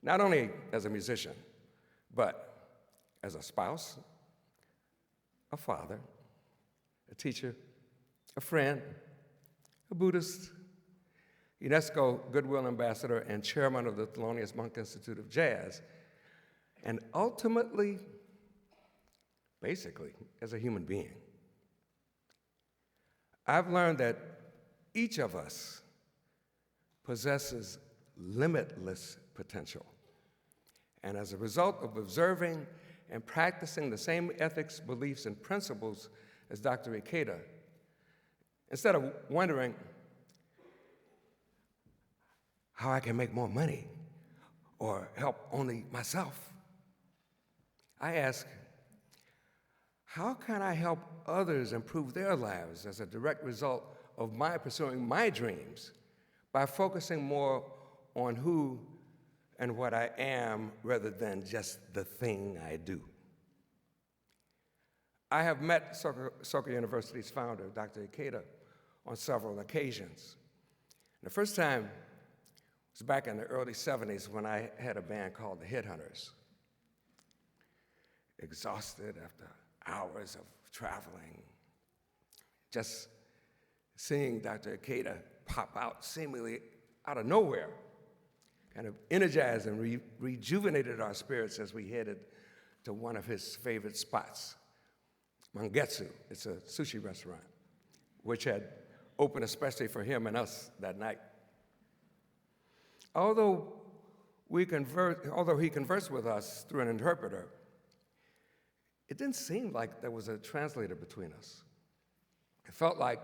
not only as a musician, but as a spouse, a father, a teacher, a friend, a Buddhist, UNESCO Goodwill Ambassador, and chairman of the Thelonious Monk Institute of Jazz, and ultimately, basically, as a human being. I've learned that each of us possesses limitless potential. And as a result of observing and practicing the same ethics, beliefs, and principles as Dr. Ikeda, instead of wondering how I can make more money or help only myself, I ask, how can I help others improve their lives as a direct result of my pursuing my dreams by focusing more on who and what I am rather than just the thing I do? I have met Soka University's founder, Dr. Ikeda, on several occasions. The first time was back in the early 70s when I had a band called the Headhunters. Exhausted after hours of traveling, just seeing Dr. Ikeda pop out seemingly out of nowhere kind of energized and rejuvenated our spirits as we headed to one of his favorite spots, Mangetsu. It's a sushi restaurant, which had opened especially for him and us that night. Although he conversed with us through an interpreter, it didn't seem like there was a translator between us. It felt like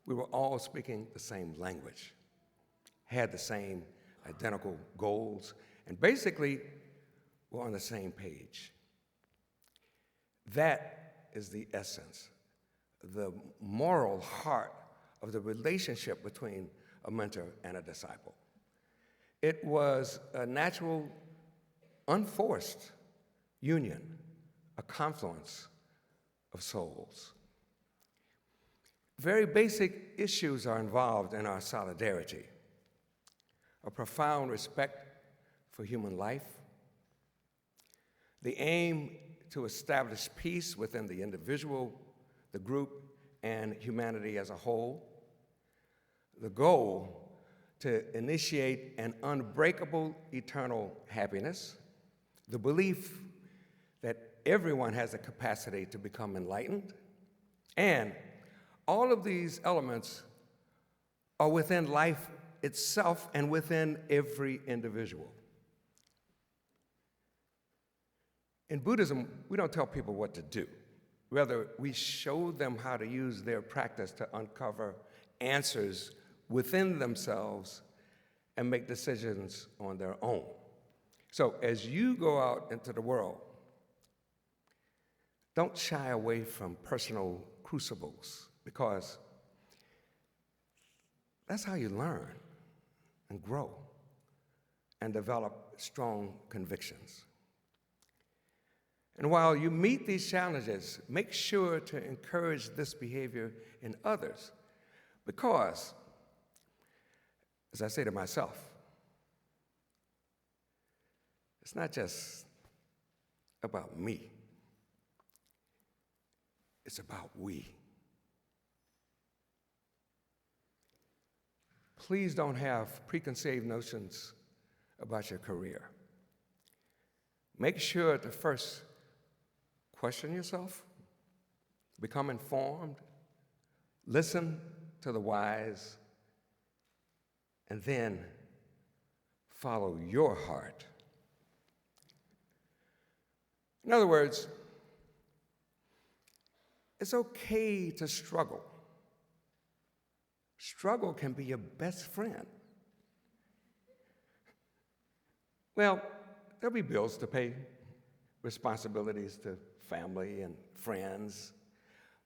we were all speaking the same language, had the same identical goals, and basically were on the same page. That is the essence, the moral heart of the relationship between a mentor and a disciple. It was a natural, unforced union, a confluence of souls. Very basic issues are involved in our solidarity: a profound respect for human life, the aim to establish peace within the individual, the group, and humanity as a whole, the goal to initiate an unbreakable eternal happiness, the belief that everyone has the capacity to become enlightened, and all of these elements are within life itself and within every individual. In Buddhism, we don't tell people what to do. Rather, we show them how to use their practice to uncover answers within themselves and make decisions on their own. So as you go out into the world, don't shy away from personal crucibles, because that's how you learn and grow and develop strong convictions. And while you meet these challenges, make sure to encourage this behavior in others, because, as I say to myself, it's not just about me, it's about we. Please don't have preconceived notions about your career. Make sure to first question yourself, become informed, listen to the wise, and then follow your heart. In other words, it's okay to struggle. Struggle can be your best friend. Well, there'll be bills to pay, responsibilities to family and friends,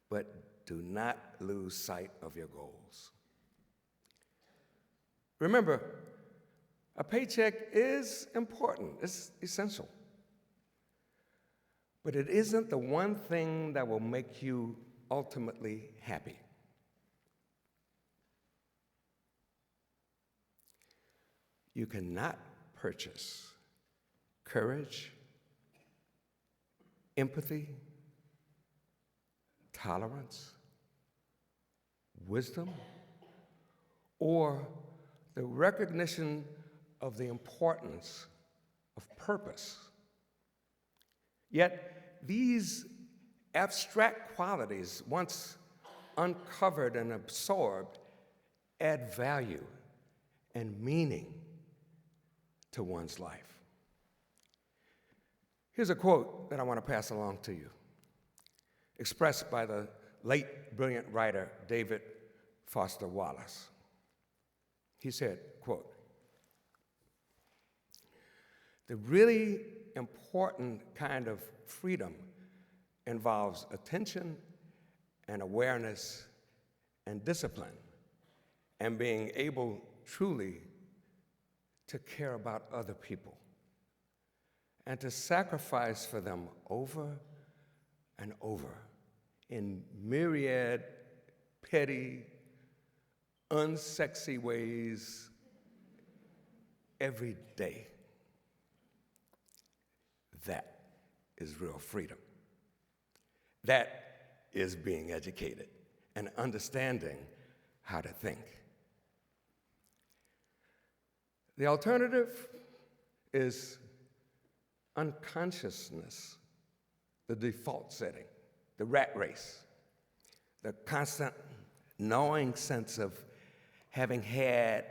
but do not lose sight of your goals. Remember, a paycheck is important, it's essential. But it isn't the one thing that will make you ultimately happy. You cannot purchase courage, empathy, tolerance, wisdom, or the recognition of the importance of purpose. Yet, these abstract qualities, once uncovered and absorbed, add value and meaning to one's life. Here's a quote that I want to pass along to you, expressed by the late brilliant writer David Foster Wallace. He said, quote, "The really important kind of freedom involves attention and awareness and discipline and being able truly to care about other people and to sacrifice for them over and over in myriad petty, unsexy ways every day." That is real freedom. That is being educated and understanding how to think. The alternative is unconsciousness, the default setting, the rat race, the constant gnawing sense of having had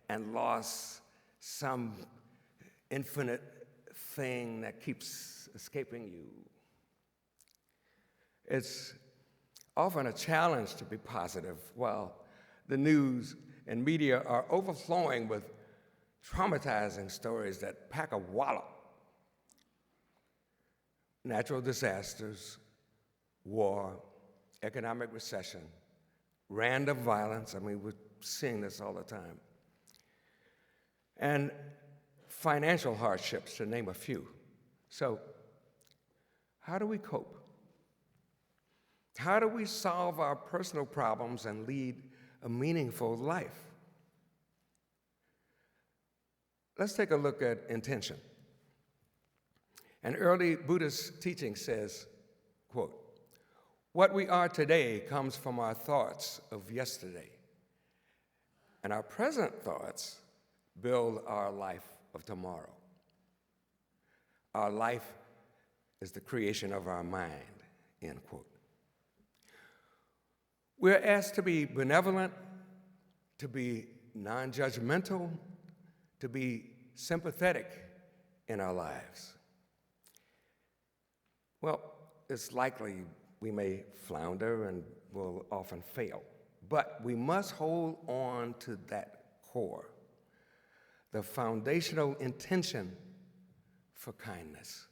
and lost some infinite thing that keeps escaping you. It's often a challenge to be positive while the news and media are overflowing with traumatizing stories that pack a wallop. Natural disasters, war, economic recession, random violence, I mean, we're seeing this all the time, and financial hardships, to name a few. So, how do we cope? How do we solve our personal problems and lead a meaningful life? Let's take a look at intention. An early Buddhist teaching says, quote, "What we are today comes from our thoughts of yesterday, and our present thoughts build our life of tomorrow. Our life is the creation of our mind," end quote. We're asked to be benevolent, to be non-judgmental, to be sympathetic in our lives. Well, it's likely we may flounder and will often fail, but we must hold on to that core, the foundational intention for kindness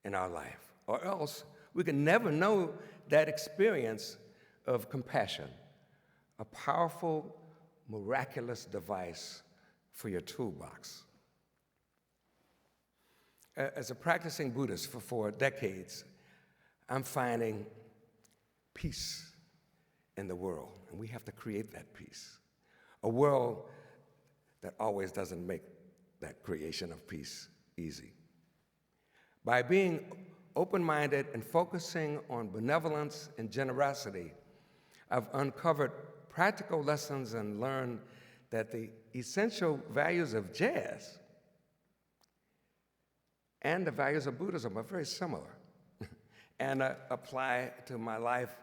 in our life, or else we can never know that experience of compassion, a powerful, miraculous device for your toolbox. As a practicing Buddhist for 4 decades, I'm finding peace in the world, and we have to create that peace. A world that always doesn't make that creation of peace easy. By being open-minded and focusing on benevolence and generosity, I've uncovered practical lessons and learned that the essential values of jazz and the values of Buddhism are very similar and apply to my life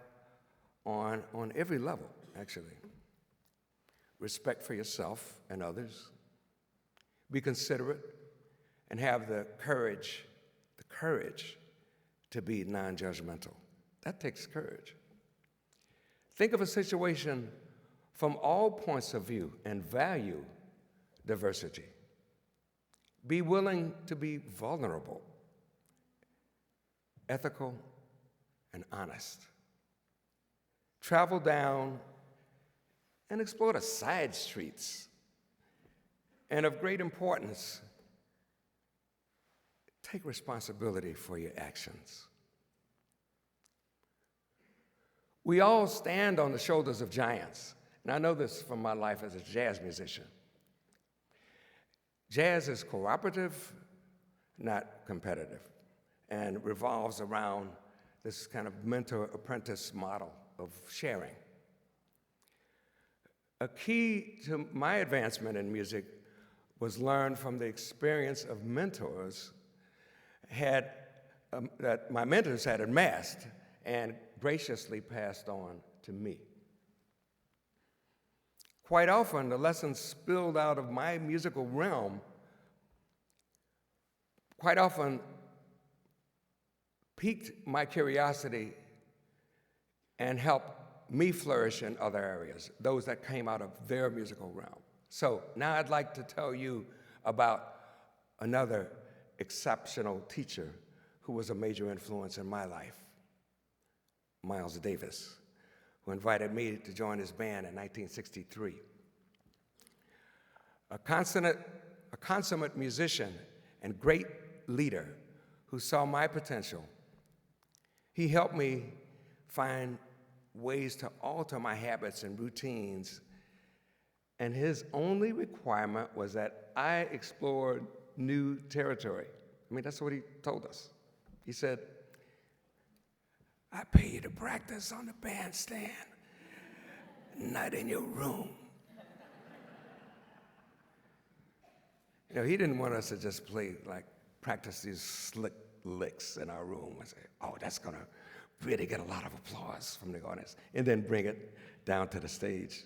on every level, actually. Respect for yourself and others, be considerate, and have the courage to be non-judgmental. That takes courage. Think of a situation from all points of view and value diversity. Be willing to be vulnerable, ethical, and honest. Travel down and explore the side streets. And of great importance, take responsibility for your actions. We all stand on the shoulders of giants, and I know this from my life as a jazz musician. Jazz is cooperative, not competitive, and revolves around this kind of mentor-apprentice model of sharing. A key to my advancement in music was learned from the experience of mentors that my mentors had amassed and graciously passed on to me. Quite often, the lessons spilled out of my musical realm quite often piqued my curiosity and helped me flourish in other areas, those that came out of their musical realm. So now I'd like to tell you about another exceptional teacher who was a major influence in my life, Miles Davis, who invited me to join his band in 1963. A consummate musician and great leader who saw my potential, he helped me find ways to alter my habits and routines, and his only requirement was that I explored new territory. I mean, that's what he told us. He said, I pay you to practice on the bandstand, not in your room. You know, he didn't want us to just practice these slick licks in our room and say, oh, that's gonna really get a lot of applause from the audience, and then bring it down to the stage.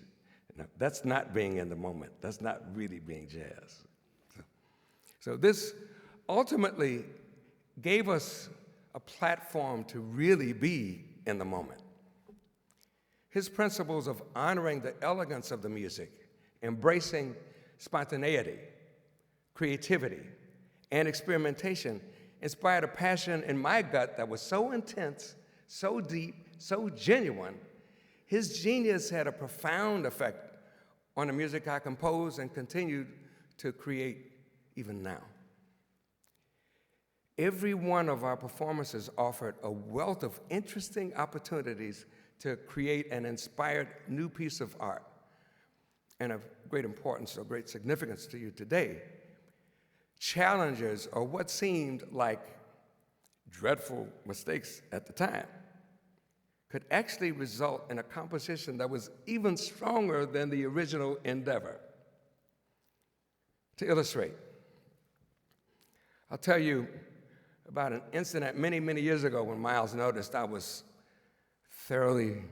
No, that's not being in the moment. That's not really being jazz. So this ultimately gave us a platform to really be in the moment. His principles of honoring the elegance of the music, embracing spontaneity, creativity, and experimentation inspired a passion in my gut that was so intense, so deep, so genuine. His genius had a profound effect on the music I composed and continued to create even now. Every one of our performances offered a wealth of interesting opportunities to create an inspired new piece of art. And of great importance or great significance to you today, challenges or what seemed like dreadful mistakes at the time could actually result in a composition that was even stronger than the original endeavor. To illustrate, I'll tell you about an incident many, many years ago when Miles noticed I was thoroughly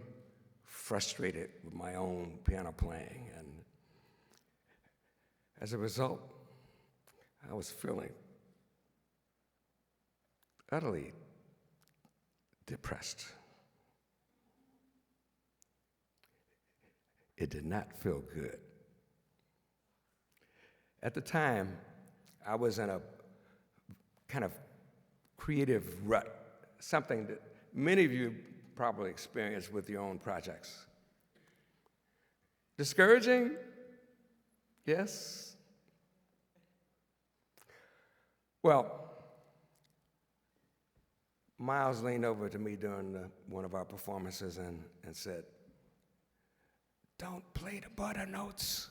frustrated with my own piano playing. And as a result, I was feeling utterly depressed. It did not feel good. At the time, I was in a kind of creative rut, something that many of you probably experienced with your own projects. Discouraging? Yes. Well, Miles leaned over to me during one of our performances and said, "Don't play the butter notes."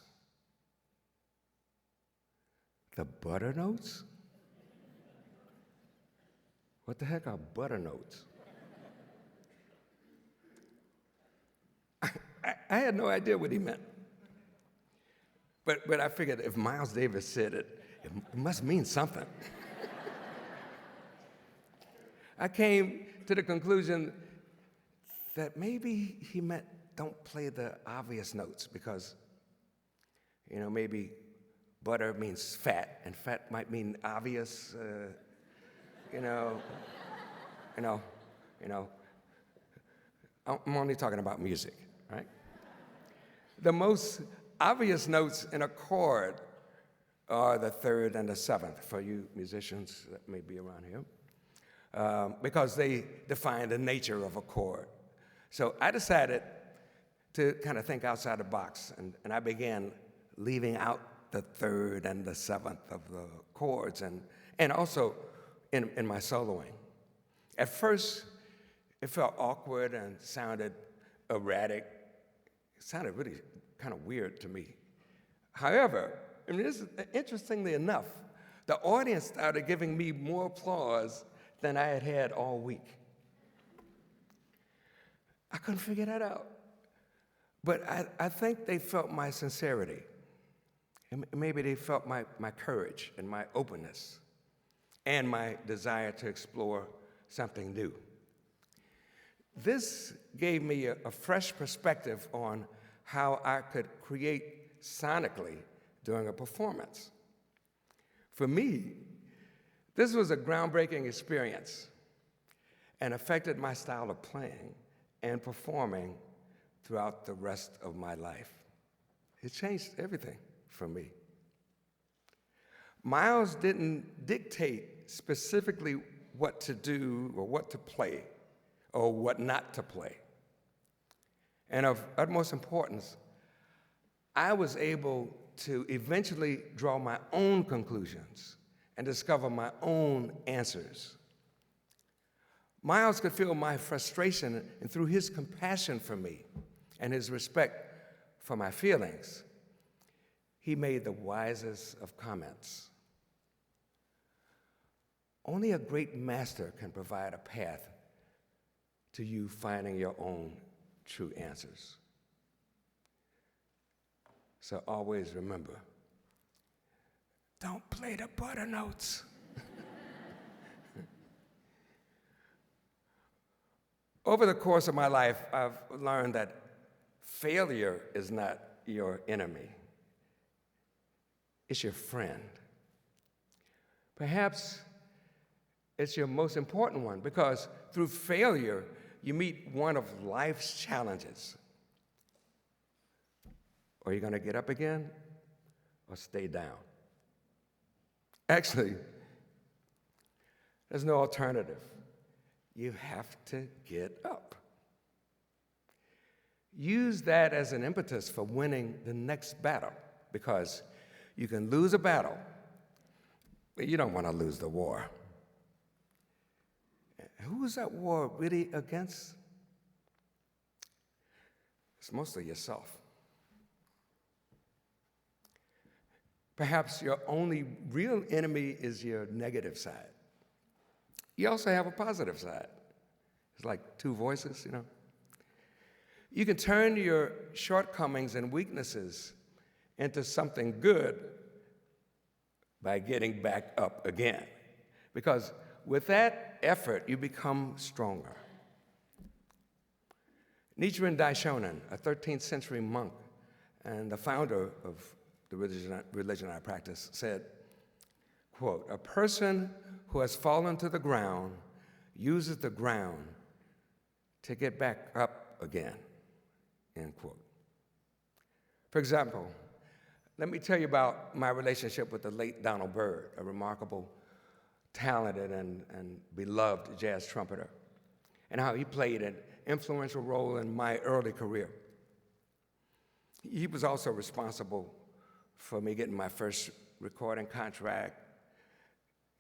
The butter notes? What the heck are butter notes? I had no idea what he meant. But I figured if Miles Davis said it, it must mean something. I came to the conclusion that maybe he meant don't play the obvious notes because, maybe butter means fat, and fat might mean obvious, I'm only talking about music, right? The most obvious notes in a chord are the third and the seventh, for you musicians that may be around here, because they define the nature of a chord. So I decided to kind of think outside the box, and I began leaving out the third and the seventh of the chords, and also in my soloing. At first, it felt awkward and sounded erratic. It sounded really kind of weird to me. However, interestingly enough, the audience started giving me more applause than I had had all week. I couldn't figure that out. But I think they felt my sincerity. And maybe they felt my courage and my openness and my desire to explore something new. This gave me a fresh perspective on how I could create sonically during a performance. For me, this was a groundbreaking experience and affected my style of playing and performing throughout the rest of my life. It changed everything for me. Miles didn't dictate specifically what to do or what to play or what not to play. And of utmost importance, I was able to eventually draw my own conclusions and discover my own answers. Miles could feel my frustration, and through his compassion for me and his respect for my feelings, he made the wisest of comments. Only a great master can provide a path to you finding your own true answers. So always remember, don't play the butter notes. Over the course of my life, I've learned that failure is not your enemy. It's your friend. Perhaps it's your most important one, because through failure, you meet one of life's challenges. Are you going to get up again or stay down? Actually, there's no alternative. You have to get up. Use that as an impetus for winning the next battle, because you can lose a battle, but you don't want to lose the war. Who is that war really against? It's mostly yourself. Perhaps your only real enemy is your negative side. You also have a positive side. It's like two voices, you know. You can turn your shortcomings and weaknesses into something good by getting back up again. Because with that effort, you become stronger. Nichiren Daishonin, a 13th century monk and the founder of the religion I practice, said, quote, "A person who has fallen to the ground uses the ground to get back up again," end quote. For example, let me tell you about my relationship with the late Donald Byrd, a remarkable, talented, and beloved jazz trumpeter, and how he played an influential role in my early career. He was also responsible for me getting my first recording contract.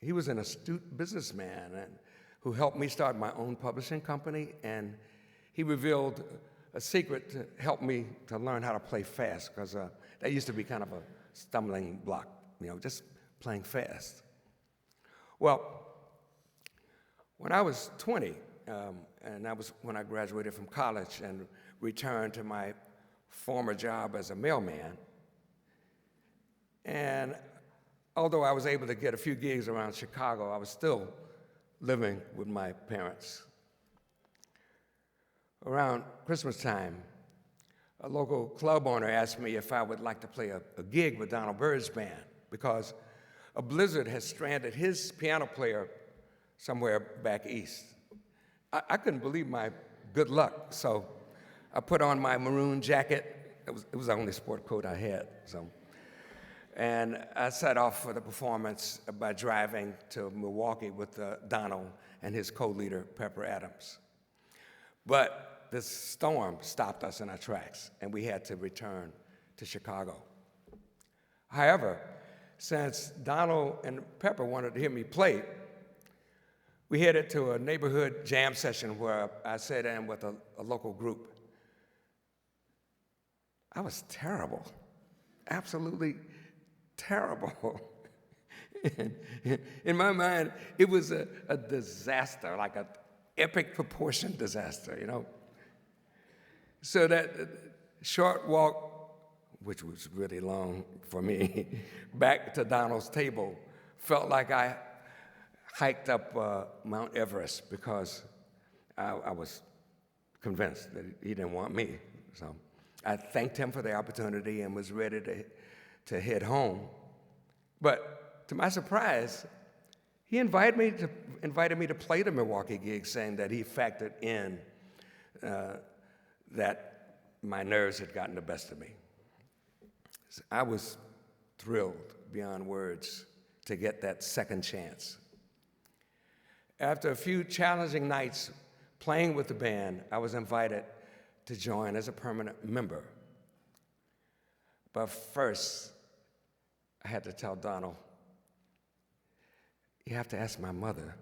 He was an astute businessman who helped me start my own publishing company, and he revealed a secret to help me to learn how to play fast, because that used to be kind of a stumbling block, just playing fast. Well, when I was 20, and that was when I graduated from college and returned to my former job as a mailman, and although I was able to get a few gigs around Chicago, I was still living with my parents. Around Christmas time, a local club owner asked me if I would like to play a gig with Donald Byrd's band because a blizzard had stranded his piano player somewhere back east. I couldn't believe my good luck, so I put on my maroon jacket. It was the only sport coat I had, and I set off for the performance by driving to Milwaukee with Donald and his co-leader, Pepper Adams. But this storm stopped us in our tracks, and we had to return to Chicago. However, since Donald and Pepper wanted to hear me play, we headed to a neighborhood jam session where I sat in with a local group. I was terrible, absolutely terrible. In my mind, it was a disaster, like an epic proportion disaster, you know? So that short walk, which was really long for me, back to Donald's table felt like I hiked up Mount Everest because I was convinced that he didn't want me. So I thanked him for the opportunity and was ready to head home. But to my surprise, he invited me to play the Milwaukee gig, saying that he factored in that my nerves had gotten the best of me. So I was thrilled beyond words to get that second chance. After a few challenging nights playing with the band, I was invited to join as a permanent member. But first, I had to tell Donald, you have to ask my mother.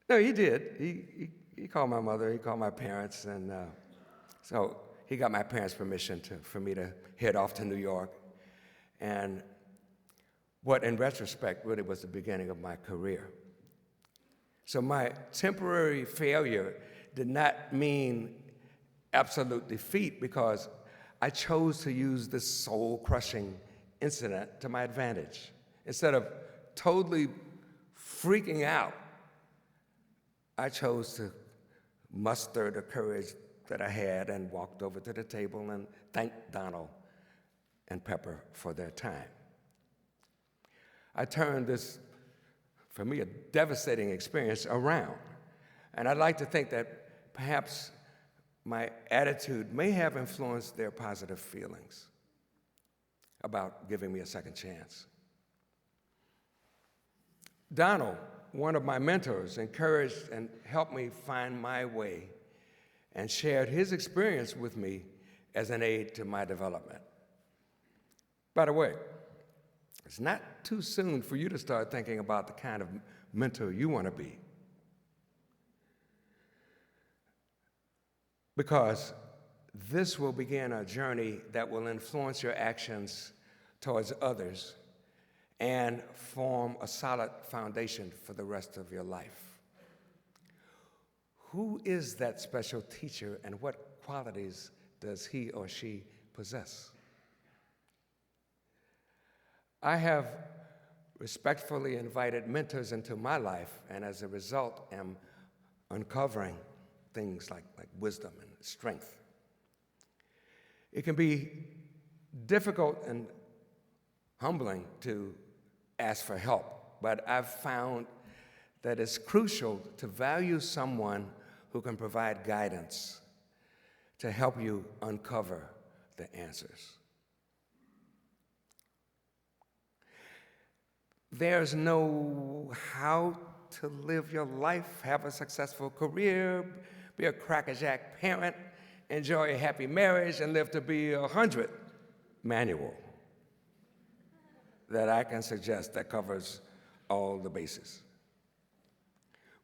No, he did. He called my mother, he called my parents, and so he got my parents' permission for me to head off to New York. And what, in retrospect, really was the beginning of my career. So my temporary failure did not mean absolute defeat because I chose to use this soul-crushing incident to my advantage. Instead of totally freaking out, I chose to muster the courage that I had and walked over to the table and thanked Donald and Pepper for their time. I turned this, for me, a devastating experience around. And I'd like to think that perhaps my attitude may have influenced their positive feelings about giving me a second chance. Donald, one of my mentors, encouraged and helped me find my way and shared his experience with me as an aid to my development. By the way, it's not too soon for you to start thinking about the kind of mentor you want to be. Because this will begin a journey that will influence your actions towards others and form a solid foundation for the rest of your life. Who is that special teacher and what qualities does he or she possess? I have respectfully invited mentors into my life, and as a result am uncovering things like wisdom and strength. It can be difficult and humbling to ask for help, but I've found that it's crucial to value someone who can provide guidance to help you uncover the answers. There's no how to live your life, have a successful career, be a crackerjack parent, enjoy a happy marriage, and live to be 100 manual that I can suggest that covers all the bases.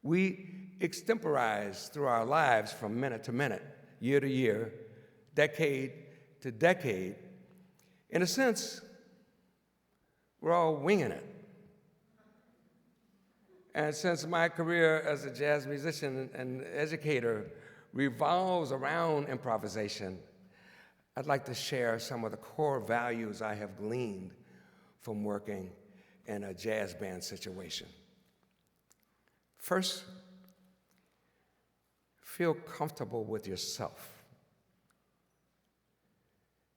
We extemporize through our lives from minute to minute, year to year, decade to decade. In a sense, we're all winging it. And since my career as a jazz musician and educator revolves around improvisation, I'd like to share some of the core values I have gleaned from working in a jazz band situation. First, feel comfortable with yourself.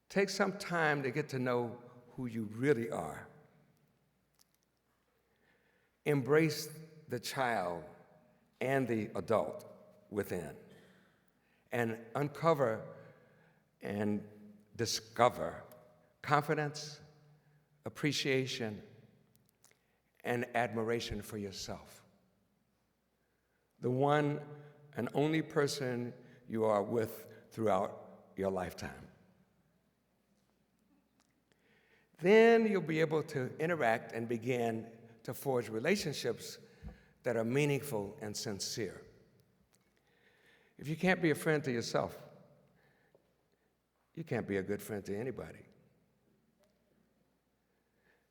Take some time to get to know who you really are. Embrace the child and the adult within, and uncover and discover confidence, appreciation, and admiration for yourself, the one and only person you are with throughout your lifetime. Then you'll be able to interact and begin to forge relationships that are meaningful and sincere. If you can't be a friend to yourself, you can't be a good friend to anybody.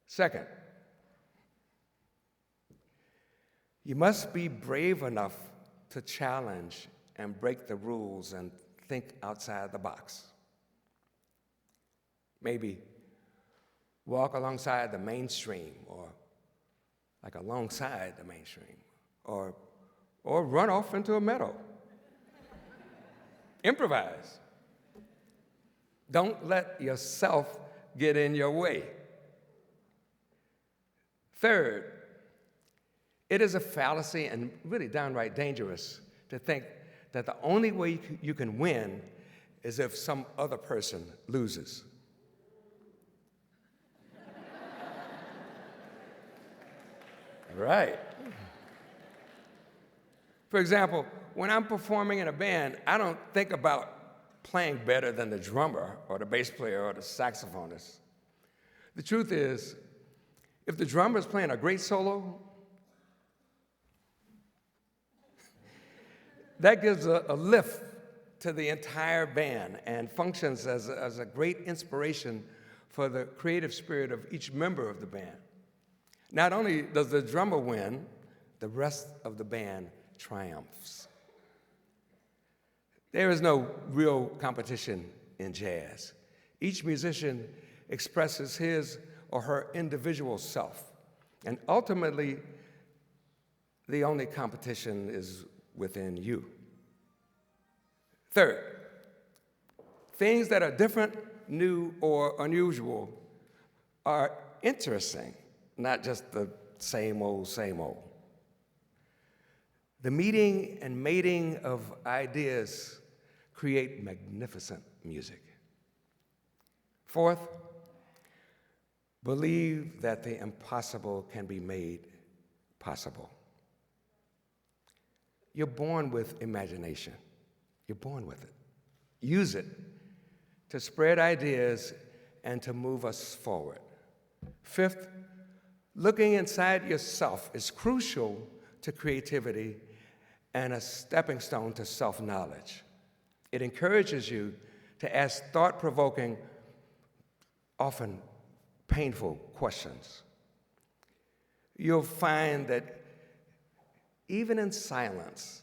Second, you must be brave enough to challenge and break the rules and think outside the box. Maybe walk alongside the mainstream, or like alongside the mainstream, or run off into a meadow. Improvise. Don't let yourself get in your way. Third, it is a fallacy and really downright dangerous to think that the only way you can win is if some other person loses. Right. For example, when I'm performing in a band, I don't think about playing better than the drummer or the bass player or the saxophonist. The truth is, if the drummer is playing a great solo, that gives a lift to the entire band and functions as a great inspiration for the creative spirit of each member of the band. Not only does the drummer win, the rest of the band triumphs. There is no real competition in jazz. Each musician expresses his or her individual self, and ultimately, the only competition is within you. Third, things that are different, new, or unusual are interesting, not just the same old, same old. The meeting and mating of ideas create magnificent music. Fourth, believe that the impossible can be made possible. You're born with imagination. You're born with it. Use it to spread ideas and to move us forward. Fifth, looking inside yourself is crucial to creativity and a stepping stone to self-knowledge. It encourages you to ask thought-provoking, often painful questions. You'll find that even in silence,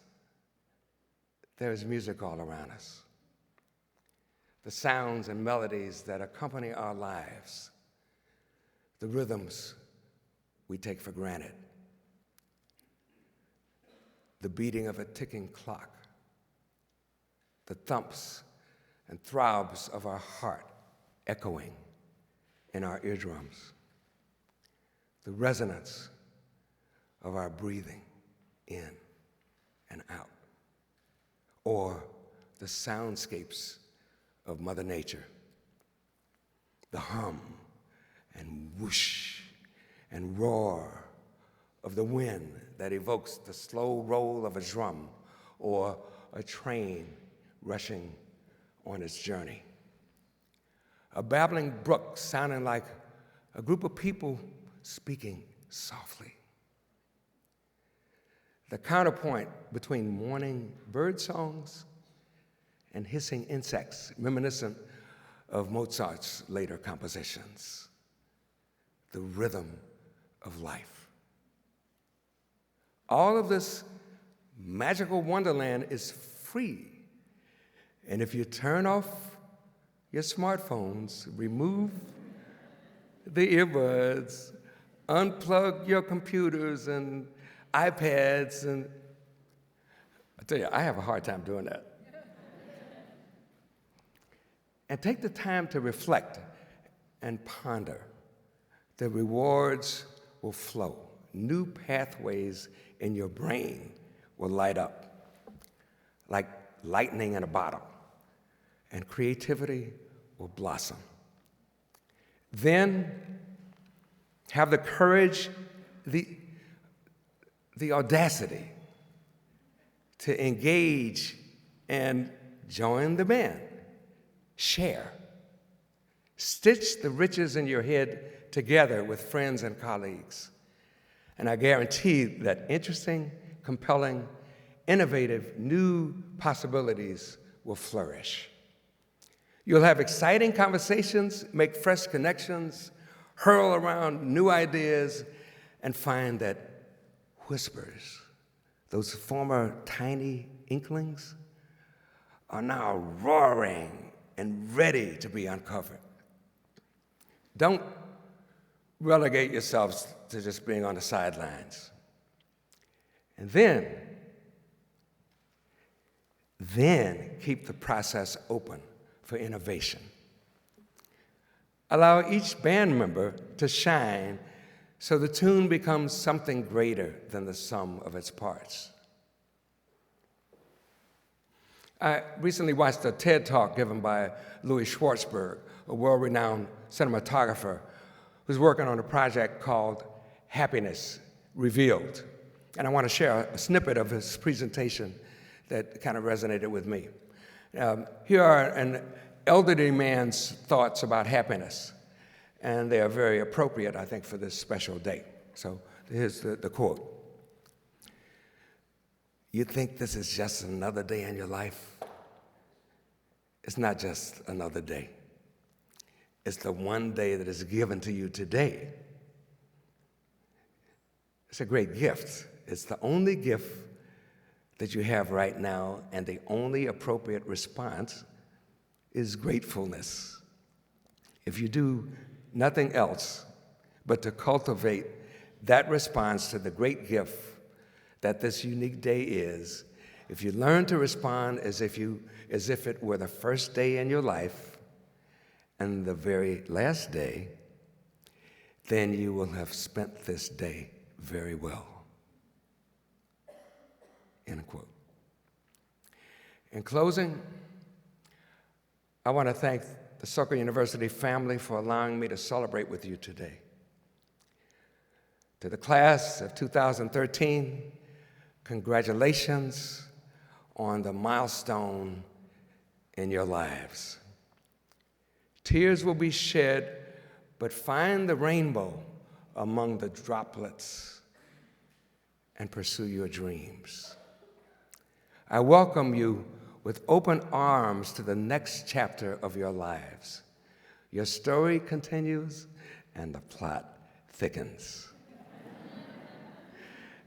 there's music all around us. The sounds and melodies that accompany our lives, the rhythms we take for granted, the beating of a ticking clock, the thumps and throbs of our heart echoing in our eardrums, the resonance of our breathing in and out, or the soundscapes of Mother Nature, the hum and whoosh and roar of the wind that evokes the slow roll of a drum or a train rushing on its journey. A babbling brook sounding like a group of people speaking softly. The counterpoint between morning bird songs and hissing insects reminiscent of Mozart's later compositions. The rhythm of life. All of this magical wonderland is free. And if you turn off your smartphones, remove the earbuds, unplug your computers and iPads, and I tell you, I have a hard time doing that. And take the time to reflect and ponder. The rewards will flow. New pathways in your brain will light up like lightning in a bottle, and creativity will blossom. Then have the courage, the audacity to engage and join the band. Share. Stitch the riches in your head together with friends and colleagues. And I guarantee that interesting, compelling, innovative, new possibilities will flourish. You'll have exciting conversations, make fresh connections, hurl around new ideas, and find that whispers, those former tiny inklings, are now roaring and ready to be uncovered. Don't relegate yourselves to just being on the sidelines. And then keep the process open for innovation. Allow each band member to shine so the tune becomes something greater than the sum of its parts. I recently watched a TED Talk given by Louis Schwartzberg, a world-renowned cinematographer who's working on a project called Happiness Revealed. And I want to share a snippet of his presentation that kind of resonated with me. Here are an elderly man's thoughts about happiness, and they are very appropriate, I think, for this special day. So here's the quote. You think this is just another day in your life? It's not just another day. It's the one day that is given to you today. It's a great gift. It's the only gift that you have right now, and the only appropriate response is gratefulness. If you do nothing else but to cultivate that response to the great gift that this unique day is, if you learn to respond as if it were the first day in your life and the very last day, then you will have spent this day very well. End quote. In closing, I want to thank the Soka University family for allowing me to celebrate with you today. To the class of 2013, congratulations on the milestone in your lives. Tears will be shed, but find the rainbow among the droplets and pursue your dreams. I welcome you with open arms to the next chapter of your lives. Your story continues and the plot thickens.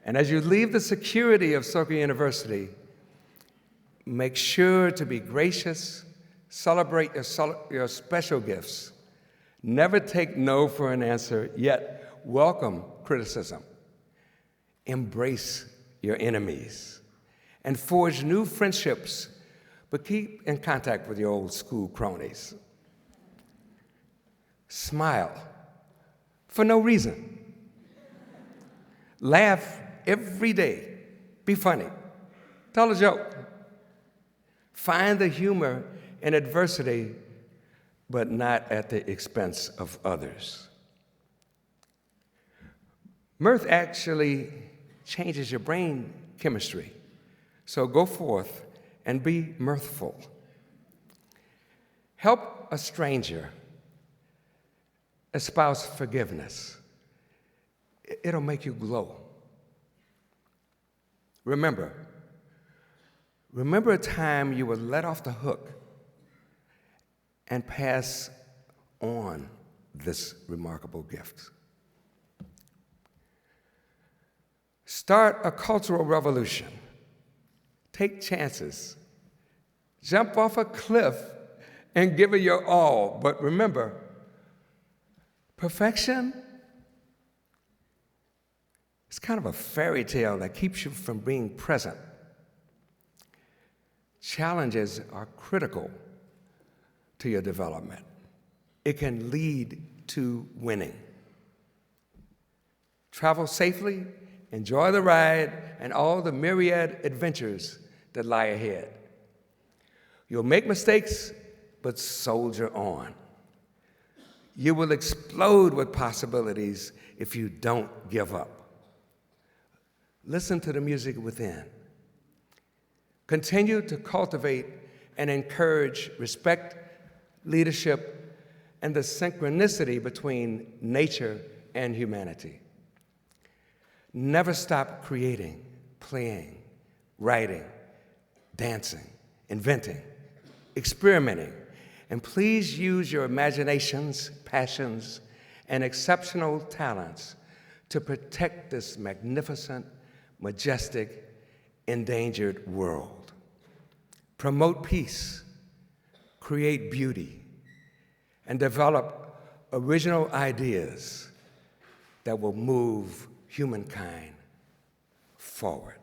And as you leave the security of Soka University, make sure to be gracious, celebrate your special gifts, never take no for an answer, yet welcome criticism, embrace your enemies, and forge new friendships, but keep in contact with your old school cronies. Smile for no reason. Laugh every day. Be funny. Tell a joke. Find the humor in adversity, but not at the expense of others. Mirth actually changes your brain chemistry. So go forth and be mirthful. Help a stranger. Espouse forgiveness. It'll make you glow. Remember a time you were let off the hook and pass on this remarkable gift. Start a cultural revolution. Take chances. Jump off a cliff and give it your all. But remember, Perfection? It's kind of a fairy tale that keeps you from being present. Challenges are critical to your development. It can lead to winning. Travel safely, enjoy the ride, and all the myriad adventures that lie ahead. You'll make mistakes, but soldier on. You will explode with possibilities if you don't give up. Listen to the music within. Continue to cultivate and encourage respect, leadership, and the synchronicity between nature and humanity. Never stop creating, playing, writing, dancing, inventing, experimenting, and please use your imaginations, passions, and exceptional talents to protect this magnificent, majestic, endangered world. Promote peace, create beauty, and develop original ideas that will move humankind forward.